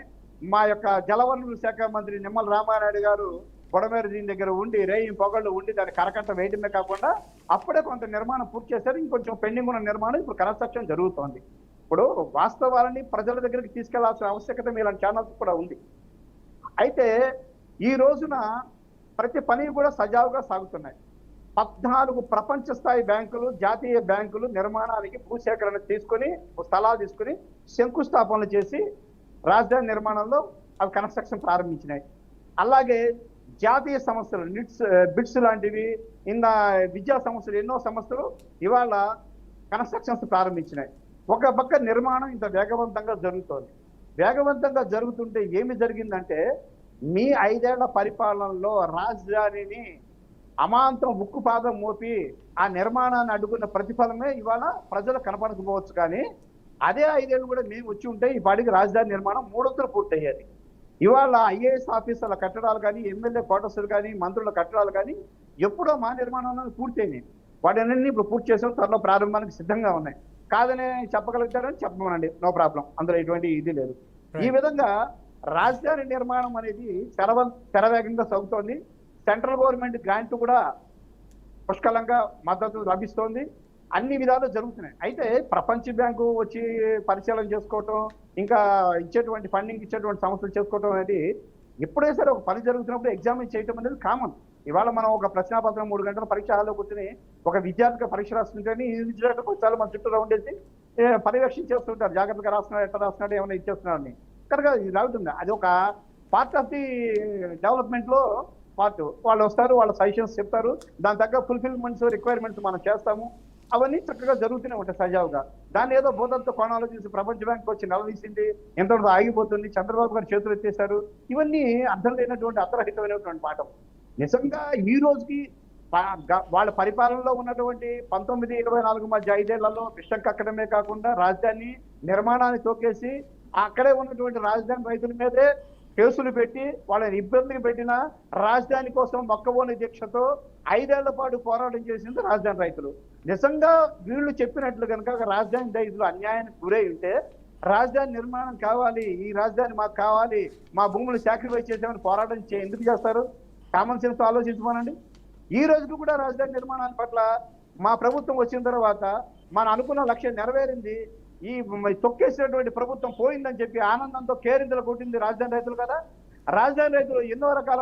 మా యొక్క జలవనరుల శాఖ మంత్రి నిమ్మల రామానాయుడు గారు బుడమేరు దీని దగ్గర ఉండి రేయి పొగళ్ళు ఉండి దాన్ని కరకట్ట వేయడమే కాకుండా అప్పుడే కొంత నిర్మాణం పూర్తి చేశారు. ఇంకొంచెం పెండింగ్ ఉన్న నిర్మాణం ఇప్పుడు కన్స్ట్రక్షన్ జరుగుతోంది. ఇప్పుడు వాస్తవాలని ప్రజల దగ్గరికి తీసుకెళ్లాల్సిన ఆవశ్యకత మీలాంటి ఛానల్స్ కూడా ఉంది. అయితే ఈ రోజున ప్రతి పని కూడా సజావుగా సాగుతున్నాయి. 14 ప్రపంచ స్థాయి బ్యాంకులు, జాతీయ బ్యాంకులు నిర్మాణానికి భూసేకరణ తీసుకొని స్థలాలు తీసుకుని శంకుస్థాపనలు చేసి రాజధాని నిర్మాణంలో అవి కన్స్ట్రక్షన్ ప్రారంభించినాయి. అలాగే జాతీయ సంస్థలు బిట్స్ లాంటివి, విద్యా సంస్థలు, ఎన్నో సంస్థలు ఇవాళ కన్స్ట్రక్షన్స్ ప్రారంభించినాయి. ఒక పక్క నిర్మాణం ఇంత వేగవంతంగా జరుగుతోంది. వేగవంతంగా జరుగుతుంటే ఏమి జరిగిందంటే మీ 5 ఏళ్ల పరిపాలనలో రాజధానిని అమాంతం ఉక్కుపాదం మోపి ఆ నిర్మాణాన్ని అడ్డుకున్న ప్రతిఫలమే ఇవాళ ప్రజలు కనపడకపోవచ్చు. కానీ అదే 5 ఏళ్ళు కూడా మేము వచ్చి ఉంటే ఈ పాటికి రాజధాని నిర్మాణం 3 వంతులు పూర్తయ్యేది. ఇవాళ ఐఏఎస్ ఆఫీసర్ల కట్టడాలు కానీ, ఎమ్మెల్యే క్వార్టర్స్లు కానీ, మంత్రుల కట్టడాలు కానీ ఎప్పుడో మా నిర్మాణంలో పూర్తయినాయి. వాటిని ఇప్పుడు పూర్తి చేసిన త్వరలో ప్రారంభానికి సిద్ధంగా ఉన్నాయి. కాదని చెప్పగలుగుతారని చెప్పమనండి, నో ప్రాబ్లం, అందులో ఎటువంటి ఇది లేదు. ఈ విధంగా రాజధాని నిర్మాణం అనేది శరవేగంగా సాగుతోంది. సెంట్రల్ గవర్నమెంట్ గ్రాంట్ కూడా పుష్కలంగా మద్దతు లభిస్తోంది. అన్ని విధాలు జరుగుతున్నాయి. అయితే ప్రపంచ బ్యాంకు వచ్చి పరిశీలన చేసుకోవటం, ఇంకా ఇచ్చేటువంటి ఫండింగ్ ఇచ్చేటువంటి సంస్థలు చేసుకోవటం అనేది ఎప్పుడే సరే ఒక పని జరుగుతున్నప్పుడు ఎగ్జామిన్ చేయటం అనేది కామన్. ఇవాళ మనం ఒక ప్రశ్నాపత్రం 3 గంటల పరీక్ష హాల్లో కూర్చొని ఒక విద్యార్థికి పరీక్ష రాస్తుంటేనే ఈ విద్యార్థులకు వచ్చారు మన చుట్టూ రౌండ్ వేసి పర్యవేక్షించేస్తుంటారు, జాగ్రత్తగా రాస్తున్నాడు, ఎట్లా రాస్తున్నాడు, ఏమైనా ఇచ్చేస్తున్నాడని. కనుక ఇది అవుతుంది. అది ఒక పార్ట్ ఆఫ్ ది డెవలప్మెంట్ లో పార్ట్. వాళ్ళు వస్తారు, వాళ్ళ సజెషన్స్ చెప్తారు, దాని తగ్గ ఫుల్ఫిల్మెంట్స్ రిక్వైర్మెంట్స్ మనం చేస్తాము. అవన్నీ చక్కగా జరుగుతూనే ఉంటాయి సజావుగా. దాన్ని ఏదో బోధంతో కోణాలు చూసి ప్రపంచ బ్యాంక్ వచ్చి నిలదీసింది, ఎంతవరకు ఆగిపోతుంది, చంద్రబాబు గారు చేతులు ఎత్తేశారు, ఇవన్నీ అర్థం లేనటువంటి అర్థరహితమైనటువంటి పాఠం. నిజంగా ఈ రోజుకి వాళ్ళ పరిపాలనలో ఉన్నటువంటి 19-24 మధ్య 5 ఏళ్లలో విషం కక్కడమే కాకుండా రాజధాని నిర్మాణాన్ని తోకేసి అక్కడే ఉన్నటువంటి రాజధాని రైతుల మీదే కేసులు పెట్టి వాళ్ళని ఇబ్బందికి పెట్టిన రాజధాని కోసం మొక్కవోని దీక్షతో 5 ఏళ్ల పాటు పోరాటం చేసింది రాజధాని రైతులు. నిజంగా వీళ్ళు చెప్పినట్లు కనుక రాజధాని రైతులు అన్యాయానికి గురై ఉంటే రాజధాని నిర్మాణం కావాలి, ఈ రాజధాని మాకు కావాలి, మా భూములు సాక్రిఫైస్ చేసామని పోరాటం ఎందుకు చేస్తారు? కామన్ సెన్స్ ఆలోచించమనండి. ఈ రోజుకి కూడా రాజధాని నిర్మాణాన్ని పట్ల మా ప్రభుత్వం వచ్చిన తర్వాత మనం అనుకున్న లక్ష్యం నెరవేరింది, ఈ తొక్కేసినటువంటి ప్రభుత్వం పోయిందని చెప్పి ఆనందంతో కేరింతలు కొట్టింది రాజధాని రైతులు కదా. రాజధాని రైతులు ఎన్నో రకాల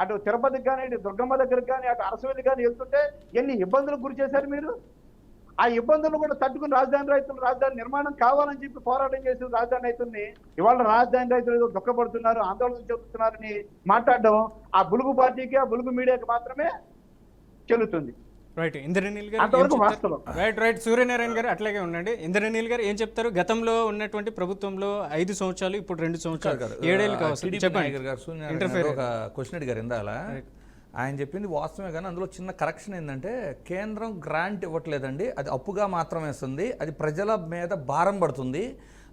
అటు తిరుపతికి కానీ, ఇటు దుర్గమ్మ దగ్గరికి కానీ, అటు అరసవల్లి కానీ వెళ్తుంటే ఎన్ని ఇబ్బందులకు గురి చేశారు మీరు. ఆ ఇబ్బందులు కూడా తట్టుకుని రాజధాని రైతులు రాజధాని నిర్మాణం కావాలని చెప్పి పోరాటం చేసిన రాజధాని రైతుల్ని ఇవాళ రాజధాని రైతులు ఏదో దుఃఖపడుతున్నారు, ఆందోళన చెందుతున్నారని మాట్లాడడం ఆ బులుగు పార్టీకి, ఆ బులుగు మీడియాకి మాత్రమే చెల్లుతుంది. రైట్, ఇంద్రనీల్ గారు అంతవరకు ఏం చెప్తారు? వాస్తవం. రైట్ సూర్యనారాయణ గారు అట్లాగే ఉండండి. ఇంద్రనీల్ గారు ఏం చెప్తారు? గతంలో ఉన్నటువంటి ప్రభుత్వంలో 5 సంవత్సరాలు, ఇప్పుడు 2 సంవత్సరాలు, 7 ఏళ్ళు కావచ్చు. చెప్పండి. ఒక క్వశ్చన్ అడిగారు ఇందాల, ఆయన చెప్పింది వాస్తవమే, కానీ అందులో చిన్న కరెక్షన్ ఏంటంటే కేంద్రం గ్రాంట్ ఇవ్వట్లేదండి, అది అప్పుగా మాత్రమే ఇస్తుంది, అది ప్రజల మీద భారం పడుతుంది.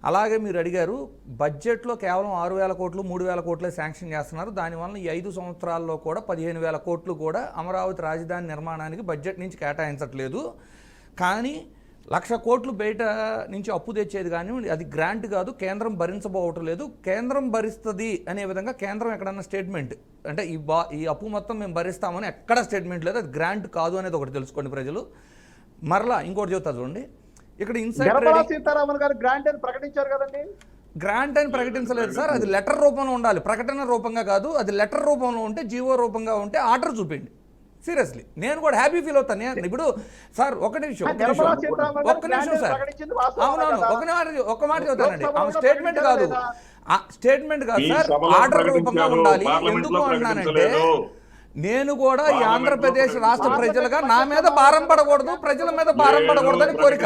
అలాగే మీరు అడిగారు బడ్జెట్లో కేవలం 6,000 కోట్లు 3,000 కోట్లే శాంక్షన్ చేస్తున్నారు, దానివల్ల ఈ 5 సంవత్సరాల్లో కూడా 15,000 కోట్లు కూడా అమరావతి రాజధాని నిర్మాణానికి బడ్జెట్ నుంచి కేటాయించట్లేదు. కానీ 1,00,000 కోట్లు బయట నుంచి అప్పు తెచ్చేది కానీ అది గ్రాంట్ కాదు, కేంద్రం భరించబోవటం లేదు, కేంద్రం భరిస్తుంది అనే విధంగా కేంద్రం ఎక్కడన్నా స్టేట్మెంట్ అంటే ఈ అప్పు మొత్తం మేము భరిస్తామని ఎక్కడ స్టేట్మెంట్ లేదు, అది గ్రాంట్ కాదు అనేది ఒకటి తెలుసుకోండి ప్రజలు. మరలా ఇంకోటి చెబుతా చూడండి, ఇక్కడ నిర్మలా సీతారామన్ గారు గ్రాంట్ అని ప్రకటించారు కదండి. గ్రాంట్ అని ప్రకటించలేదు సార్, అది లెటర్ రూపంలో ఉండాలి, ప్రకటన రూపంగా కాదు. అది లెటర్ రూపంలో ఉంటే, జీవో రూపంగా ఉంటే ఆర్డర్ చూపిండి. సీరియస్లీ నేను కూడా హ్యాపీ ఫీల్ అవుతాను. నేను ఇప్పుడు సార్ ఒక నిమిషం సార్, అవునవును ఒక మాట చెబుతానండి, స్టేట్మెంట్ కాదు సార్, ఆర్డర్ రూపంగా ఉండాలి. ఎందుకు అన్నానంటే నేను కూడా ఈ ఆంధ్రప్రదేశ్ రాష్ట్ర ప్రజలుగా నా మీద భారం పడకూడదు, ప్రజల మీద భారం పడకూడదు అని కోరిక.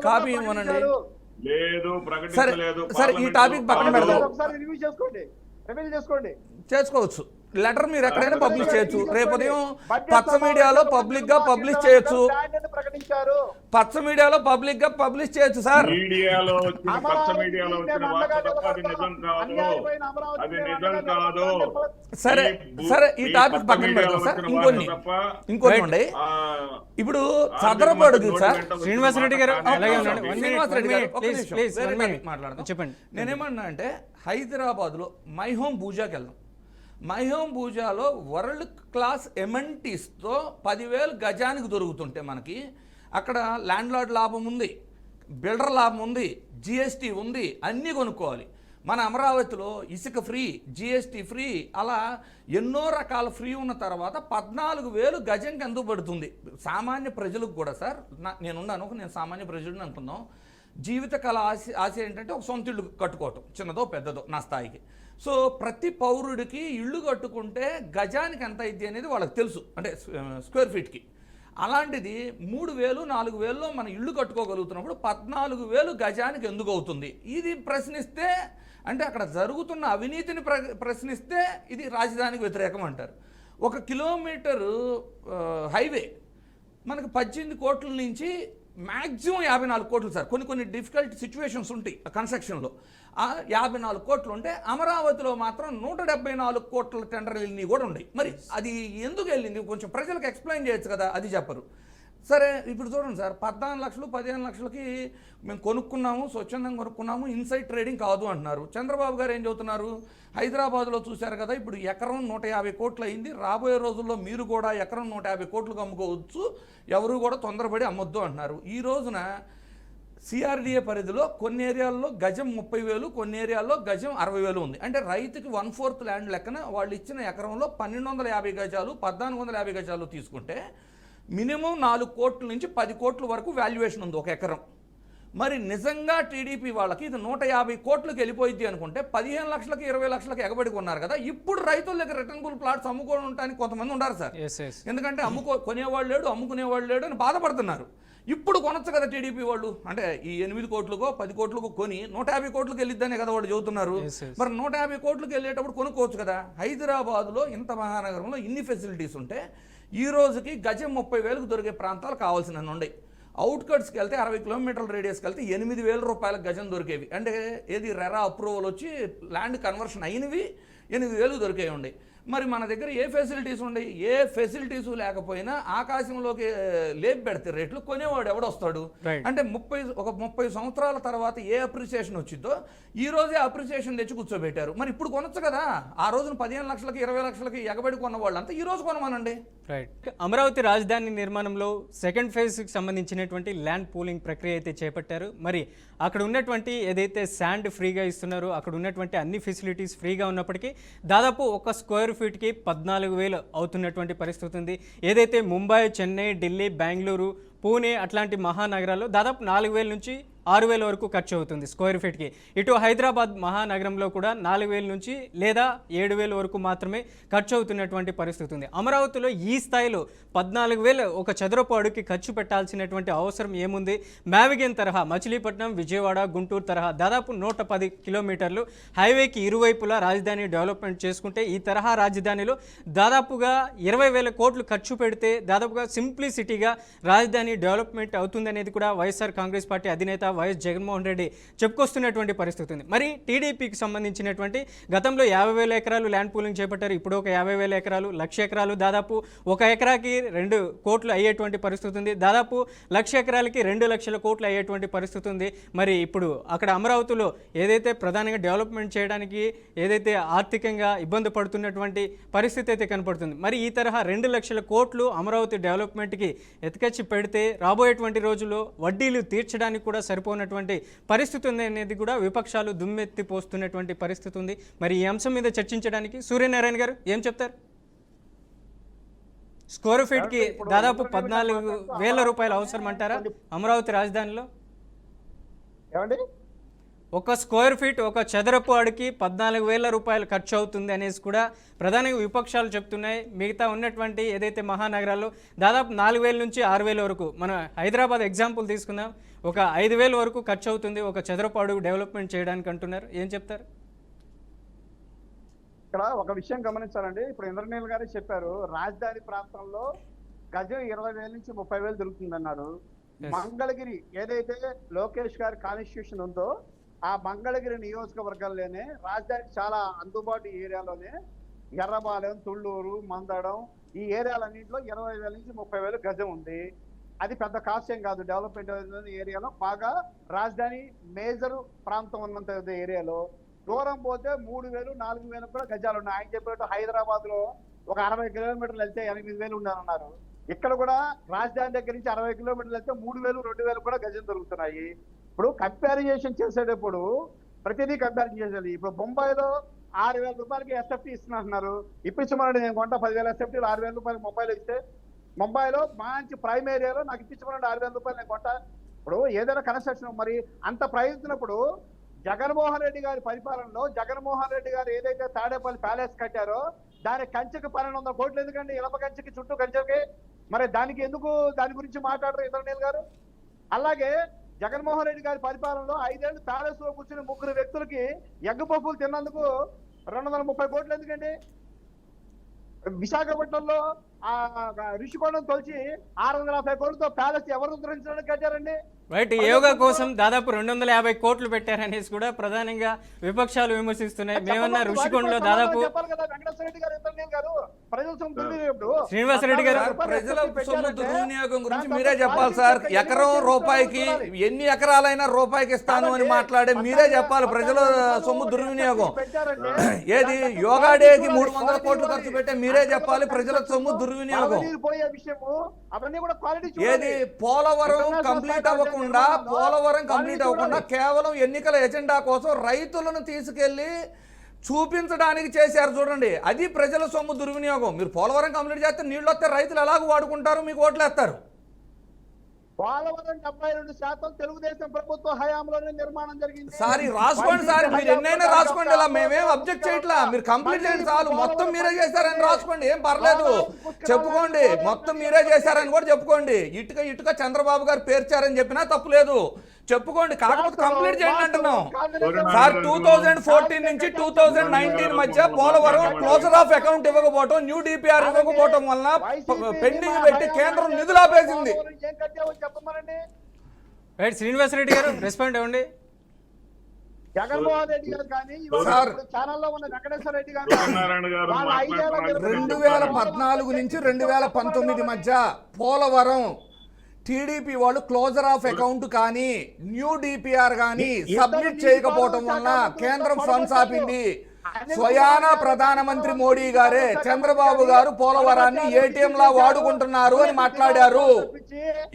కాపీ ఇవ్వనండి. సరే ఈ టాపిక్ పక్కన పెడదాం. చేసుకోవచ్చు, లెటర్ మీరు ఎక్కడైనా పబ్లిష్ చేయొచ్చు. రేపు ఉదయం పచ్చ మీడియాలో పబ్లిక్ గా పబ్లిష్ చేయొచ్చు, పచ్చ మీడియాలో పబ్లిక్ గా పబ్లిష్ చేయొచ్చు సార్. సరే సరే ఈ టాపిక్ పక్కన పెడతాం సార్. ఇంకొన్ని ఉండే ఇప్పుడు చదరపడుగు సార్. శ్రీనివాసరెడ్డి గారు మాట్లాడదాం. చెప్పండి. నేనేమన్నా అంటే హైదరాబాద్లో మై హోమ్ పూజాకి వెళ్దాం. మై హోమ్ పూజాలో వరల్డ్ క్లాస్ ఎమెంటీస్తో 10,000 గజానికి దొరుకుతుంటే మనకి అక్కడ ల్యాండ్ లార్డ్ లాభం ఉంది, బిల్డర్ లాభం ఉంది, జిఎస్టీ ఉంది, అన్నీ కొనుక్కోవాలి. మన అమరావతిలో ఇసుక ఫ్రీ, జిఎస్టీ ఫ్రీ, అలా ఎన్నో రకాల ఫ్రీ ఉన్న తర్వాత 14,000 గజంకి ఎందుకు పడుతుంది సామాన్య ప్రజలకు కూడా సార్. నేను సామాన్య ప్రజలను అనుకుందాం. జీవితకాల ఆశ ఏంటంటే ఒక సొంత ఇల్లు కట్టుకోవటం, చిన్నదో పెద్దదో నా స్థాయికి. సో ప్రతి పౌరుడికి ఇల్లు కట్టుకుంటే గజానికి ఎంత అయింది అనేది వాళ్ళకి తెలుసు, అంటే స్క్వేర్ ఫీట్కి. అలాంటిది 3,000 4,000లో మన ఇల్లు కట్టుకోగలుగుతున్నప్పుడు 14,000 గజానికి ఎందుకు అవుతుంది? ఇది ప్రశ్నిస్తే, అంటే అక్కడ జరుగుతున్న అవినీతిని ప్రశ్నిస్తే ఇది రాజధానికి వ్యతిరేకం అంటారు. 1 కిలోమీటరు హైవే మనకు 18 కోట్ల నుంచి మ్యాక్సిమం 54 కోట్లు సార్. కొన్ని డిఫికల్ట్ సిచ్యువేషన్స్ ఉంటాయి కన్స్ట్రక్షన్లో. 54 కోట్లు ఉంటే అమరావతిలో మాత్రం 174 కోట్ల టెండర్లు వెళ్ళినవి కూడా ఉన్నాయి. మరి అది ఎందుకు వెళ్ళింది కొంచెం ప్రజలకు ఎక్స్ప్లెయిన్ చేయొచ్చు కదా, అది చెప్పరు. సరే ఇప్పుడు చూడండి సార్, 14 లక్షలు 15 లక్షలకి మేము కొనుక్కున్నాము, స్వచ్ఛందంగా కొనుక్కున్నాము, ఇన్సైడ్ ట్రేడింగ్ కాదు అంటున్నారు. చంద్రబాబు గారు ఏం చెబుతున్నారు? హైదరాబాద్లో చూశారు కదా, ఇప్పుడు ఎకరం 150 కోట్లు అయింది, రాబోయే రోజుల్లో మీరు కూడా ఎకరం 150 కోట్లకు అమ్ముకోవచ్చు, ఎవరు కూడా తొందరపడి అమ్మొద్దు అంటున్నారు. ఈ రోజున సిఆర్డిఏ పరిధిలో కొన్ని ఏరియాల్లో గజం 30,000, కొన్ని ఏరియాల్లో గజం 60,000 ఉంది. అంటే రైతుకి 1/4 ల్యాండ్ లెక్కన వాళ్ళు ఇచ్చిన ఎకరంలో 1,250 గజాలు 1,450 గజాలు తీసుకుంటే మినిమం 4 కోట్ల నుంచి 10 కోట్ల వరకు వాల్యుయేషన్ ఉంది ఒక ఎకరం. మరి నిజంగా టీడీపీ వాళ్ళకి ఇది 150 కోట్లకు వెళ్ళిపోయింది అనుకుంటే 15 లక్షలకి 20 లక్షలకి ఎగబడి కొన్నారు కదా. ఇప్పుడు రైతుల దగ్గర రిటర్నబుల్ ప్లాట్స్ అమ్ముకోవడానికి కొంతమంది ఉన్నారు సార్. ఎందుకంటే కొనేవాళ్ళు లేడు, అమ్ముకునేవాళ్ళు లేడు అని బాధపడుతున్నారు. ఇప్పుడు కొనొచ్చు కదా టీడీపీ వాళ్ళు, అంటే ఈ 8 కోట్లకో 10 కోట్లకో కొని 150 కోట్లకు వెళ్ళిద్దనే కదా వాళ్ళు చెబుతున్నారు. మరి 150 కోట్లకు వెళ్ళేటప్పుడు కొనుక్కోవచ్చు కదా. హైదరాబాద్లో ఇంత మహానగరంలో ఇన్ని ఫెసిలిటీస్ ఉంటే ఈ రోజుకి గజం 30,000కు దొరికే ప్రాంతాలు కావాల్సినవి ఉన్నాయి. అవుట్కట్స్కి వెళ్తే 60 కిలోమీటర్ల రేడియస్కి వెళ్తే 8,000 రూపాయలకు గజం దొరికేవి. అంటే ఏది రెరా అప్రూవల్ వచ్చి ల్యాండ్ కన్వర్షన్ అయినవి 8,000 దొరికేవి ఉండే. మరి మన దగ్గర ఏ ఫెసిలిటీస్ ఉండయి? ఏ ఫెసిలిటీస్ లేకపోయినా ఆకాశంలోకి లేపి పెడితే రేట్లు కొనేవాడు ఎవడొస్తాడు? Right. అంటే 30 సంవత్సరాల తర్వాత ఏ అప్రిసియేషన్ వచ్చిందో ఈ రోజే అప్రిసియేషన్ తెచ్చి కూర్చోబెట్టారు. మరి ఇప్పుడు కొనొచ్చు కదా. ఆ రోజున 15 లక్షలకి 20 లక్షలకి ఎగబడి కొన్న వాళ్ళంతా ఈ రోజు కొనమనండి. రైట్. అమరావతి రాజధాని నిర్మాణంలో సెకండ్ ఫేజ్కి సంబంధించినటువంటి ల్యాండ్ పూలింగ్ ప్రక్రియ అయితే చేపట్టారు. మరి అక్కడ ఉన్నటువంటి ఏదైతే శాండ్ ఫ్రీగా ఇస్తున్నారో, అక్కడ ఉన్నటువంటి అన్ని ఫెసిలిటీస్ ఫ్రీగా ఉన్నప్పటికీ దాదాపు ఒక స్క్వేర్ ఫీట్కి 14,000 అవుతున్నటువంటి పరిస్థితి ఉంది. ఏదైతే ముంబై, చెన్నై, ఢిల్లీ, బెంగళూరు, పూణే అట్లాంటి మహానగరాల్లో దాదాపు 4,000 నుంచి 6,000 వరకు ఖర్చు అవుతుంది స్క్వేర్ ఫీట్కి. ఇటు హైదరాబాద్ మహానగరంలో కూడా 4,000 నుంచి లేదా 7,000 వరకు మాత్రమే ఖర్చు అవుతున్నటువంటి పరిస్థితి ఉంది. అమరావతిలో ఈ స్థాయిలో 14,000 ఒక చదరపు అడుగుకి ఖర్చు పెట్టాల్సినటువంటి అవసరం ఏముంది? మ్యావిగన్ తరహా మచిలీపట్నం, విజయవాడ, గుంటూరు తరహా దాదాపు 110 కిలోమీటర్లు హైవేకి ఇరువైపులా రాజధాని డెవలప్మెంట్ చేసుకుంటే ఈ తరహా రాజధానిలో దాదాపుగా 20,000 కోట్లు ఖర్చు పెడితే దాదాపుగా సింప్లిసిటీగా రాజధాని డెవలప్మెంట్ అవుతుందనేది కూడా వైఎస్ఆర్ కాంగ్రెస్ పార్టీ అధినేత వైఎస్ జగన్మోహన్ రెడ్డి చెప్పుకొస్తున్నటువంటి పరిస్థితి ఉంది. మరి టీడీపీకి సంబంధించినటువంటి గతంలో 50,000 ఎకరాలు ల్యాండ్ పూలింగ్ చేపట్టారు. ఇప్పుడు ఒక 50,000 ఎకరాలు, 1,00,000 ఎకరాలు, దాదాపు ఒక ఎకరాకి 2 కోట్లు అయ్యేటువంటి పరిస్థితి ఉంది. దాదాపు 1,00,000 ఎకరాలకి 2 లక్షల కోట్లు అయ్యేటువంటి పరిస్థితి ఉంది. మరి ఇప్పుడు అక్కడ అమరావతిలో ఏదైతే ప్రధానంగా డెవలప్మెంట్ చేయడానికి ఏదైతే ఆర్థికంగా ఇబ్బంది పడుతున్నటువంటి పరిస్థితి అయితే కనపడుతుంది. మరి ఈ తరహా 2 లక్షల కోట్లు అమరావతి డెవలప్మెంట్కి ఎత్తుకొచ్చి పెడితే రాబోయేటువంటి రోజుల్లో వడ్డీలు తీర్చడానికి కూడా సరిపోనటువంటి పరిస్థితి ఉంది అనేది కూడా విపక్షాలు దుమ్మెత్తి పోస్తున్నటువంటి పరిస్థితి ఉంది. మరి ఈ అంశం మీద చర్చించడానికి సూర్యనారాయణ గారు ఏం చెప్తారు? స్క్వేర్ ఫీట్కి దాదాపు 14,000 రూపాయలు అవసరం అంటారా అమరావతి రాజధానిలో? ఏమండి, ఒక స్క్వేర్ ఫీట్, ఒక చదరపు అడుగుకి 14,000 రూపాయలు ఖర్చు అవుతుంది అనేసి కూడా ప్రధానంగా విపక్షాలు చెప్తున్నాయి. మిగతా ఉన్నటువంటి ఏదైతే మహానగరాల్లో దాదాపు 4,000 నుంచి 6,000 వరకు, మనం హైదరాబాద్ ఎగ్జాంపుల్ తీసుకుందాం, ఒక 5,000 వరకు ఖర్చు అవుతుంది ఒక చదరపు అడుగు డెవలప్మెంట్ చేయడానికి అంటున్నారు. ఏం చెప్తారు? ఇక్కడ ఒక విషయం గమనించాలండి. ఇప్పుడు ఇంద్రనీల్ గారే చెప్పారు, రాజధాని ప్రాంతంలో గజం 20,000 నుంచి 30,000 దొరుకుతుందన్నారు. మంగళగిరి ఏదైతే లోకేష్ గారి కాన్స్టిట్యూషన్ ఉందో ఆ మంగళగిరి నియోజకవర్గంలోనే రాజధాని చాలా అందుబాటు ఏరియాలోనే ఎర్రబాలెం, తుళ్ళూరు, మందడం ఈ ఏరియాలన్నింటిలో 20,000 నుంచి 30,000 గజం ఉంది. అది పెద్ద కాస్ట్ ఏం కాదు. డెవలప్మెంట్ ఏరియాలో బాగా రాజధాని మేజర్ ప్రాంతం ఉన్నంత ఏరియాలో. దూరం పోతే 3,000, 4,000 కూడా గజాలు ఉన్నాయి. ఆయన చెప్పినట్టు హైదరాబాద్ లో ఒక 60 కిలోమీటర్లు వెళ్తే 8,000 ఉన్నారన్నారు. ఇక్కడ కూడా రాజధాని దగ్గర నుంచి 60 కిలోమీటర్లు వెళ్తే 3,000, 2,000 కూడా గజం దొరుకుతున్నాయి. ఇప్పుడు కంపారిజేషన్ చేసేటప్పుడు ప్రతిదీ కంపారిజన్ చేసేది. ఇప్పుడు బొంబాయిలో 6,000 రూపాయలకి ఎస్ఎఫ్టీ ఇస్తున్నారు. ఇప్పించమనండి, నేను కొంటా 10,000 ఎస్ఎఫ్టీలు 6,000 రూపాయలకి మొబైల్ ఇస్తే. ముంబైలో మంచి ప్రైమ్ ఏరియాలో నాకు ఇప్పించమనండి 6,000 రూపాయలు నేను కొంటా. ఇప్పుడు ఏదైనా కన్స్ట్రక్షన్ మరి అంత ప్రయత్నప్పుడు జగన్మోహన్ రెడ్డి గారి పరిపాలనలో జగన్మోహన్ రెడ్డి గారు ఏదైతే తాడేపల్లి ప్యాలెస్ కట్టారో దాని కంచెకి 1,200 కోట్లు ఎందుకండి? ఇలప కంచెకి, చుట్టూ కంచెకి. మరి దానికి ఎందుకు దాని గురించి మాట్లాడరు ఇంద్రనీల్ గారు? అలాగే జగన్మోహన్ రెడ్డి గారి పరిపాలనలో 5 ఏళ్ళు ప్యాలెస్ లో కూర్చుని 3 వ్యక్తులకి ఎగ్ పప్పులు తిన్నందుకు 230 కోట్లు ఎందుకండి? విశాఖపట్నంలో ఆ ఋషికొండను తొలిచి 650 కోట్లతో ప్యాలెస్ ఎవరు ఉద్ధరించడానికి కట్టారండి? రైట్. యోగా కోసం దాదాపు 250 కోట్లు పెట్టారనేసి కూడా ప్రధానంగా విపక్షాలు విమర్శిస్తున్నాయి. మేమన్నా ఋషికొండలో దాదాపు శ్రీనివాసరెడ్డి గారు ప్రజల సొమ్ము దుర్వినియోగం గురించి మీరే చెప్పాలి సార్. ఎకరం రూపాయికి ఎన్ని ఎకరాలైనా రూపాయికి ఇస్తాను అని మాట్లాడే మీరే చెప్పాలి. ప్రజల సొమ్ము దుర్వినియోగం ఏది? యోగా డేకి 300 కోట్లు ఖర్చు పెట్టే మీరే చెప్పాలి ప్రజల సొమ్ము దుర్వినియోగం ఏది? పోలవరం కంప్లీట్ అవ్వకుండా కేవలం ఎన్నికల ఎజెండా కోసం రైతులను తీసుకెళ్లి చూపించడానికి చేశారు చూడండి. అది ప్రజల సొమ్ము దుర్వినియోగం. మీరు పోలవరం కంప్లీట్ చేస్తే నీళ్ళు వస్తే రైతులు ఎలాగో వాడుకుంటారు, మీకు ఓట్లు వేస్తారు. పోలవరం 72% తెలుగుదేశం ప్రభుత్వ హయాంలోనే నిర్మాణం జరిగింది. సారీ రాసుకోండి సార్, మీరు ఎన్నైనా రాసుకోండి. ఇలా మేమేం అబ్జెక్ట్ చేయట్లా. మీరు కంప్లీట్ చేయండి చాలు. మొత్తం మీరే చేశారని రాసుకోండి, ఏం పర్లేదు. చెప్పుకోండి మొత్తం మీరే చేశారని కూడా చెప్పుకోండి. ఇటుక చంద్రబాబు గారు పేర్చారని చెప్పినా తప్పులేదు. చెప్పుకోండి, కాకపోతే కంప్లీట్ చేయండి అంటున్నాం సార్. 2014 నుంచి 2019 మధ్య పోలవరం క్లోజర్ ఆఫ్ అకౌంట్ ఇవ్వకపోవటం, న్యూ డిపిఆర్ ఇవ్వకపోవటం వలన పెండింగ్ పెట్టి కేంద్రం నిధులు ఆపేసింది. ఏం కట్టావో చెప్పమనండి. రైట్, శ్రీనివాసరెడ్డి గారు రెస్పాండ్ అవ్వండి. జగన్మోహన్ రెడ్డి గారు కానీ సార్, ఛానల్లో ఉన్న వెంకటేశ్వర రెడ్డి గారు సత్యనారాయణ గారు వాళ్ళ ఐదేళ్ల మాట్లాడుతున్నారు. 2014 నుంచి 2019 మధ్య పోలవరం టీడీపీ వాళ్ళు క్లోజర్ ఆఫ్ అకౌంట్ కానీ న్యూ డిపిఆర్ కానీ సబ్మిట్ చేయకపోవటం వలన కేంద్రం ఫండ్స్ ఆపింది. స్వయాన ప్రధానమంత్రి మోడీ గారే చంద్రబాబు గారు పోలవరాన్ని ఏటీఎం లా వాడుకుంటున్నారు అని మాట్లాడారు.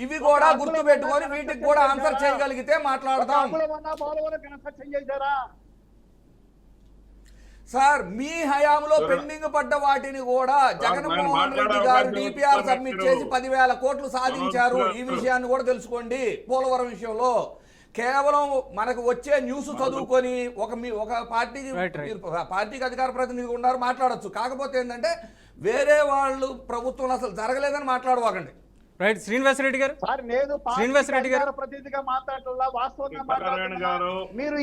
ఇవి కూడా గుర్తు పెట్టుకొని వీటికి కూడా ఆన్సర్ చేయగలిగితే మాట్లాడదాం. సార్, మీ హయాంలో పెండింగ్ పడ్డ వాటిని కూడా జగన్మోహన్ రెడ్డి గారు డిపిఆర్ సబ్మిట్ చేసి 10,000 కోట్లు సాధించారు. ఈ విషయాన్ని కూడా తెలుసుకోండి. పోలవరం విషయంలో కేవలం మనకు వచ్చే న్యూస్ చదువుకొని ఒక పార్టీకి అధికార ప్రతినిధి ఉన్నారు మాట్లాడొచ్చు. కాకపోతే ఏంటంటే వేరే వాళ్ళు ప్రభుత్వం అసలు జరగలేదని మాట్లాడవాకండి. రైట్, శ్రీనివాసరెడ్డి గారు. శ్రీనివాసరెడ్డి గారు ప్రతినిధిగా మాట్లాడాల వాస్తవంగా గారు మీరు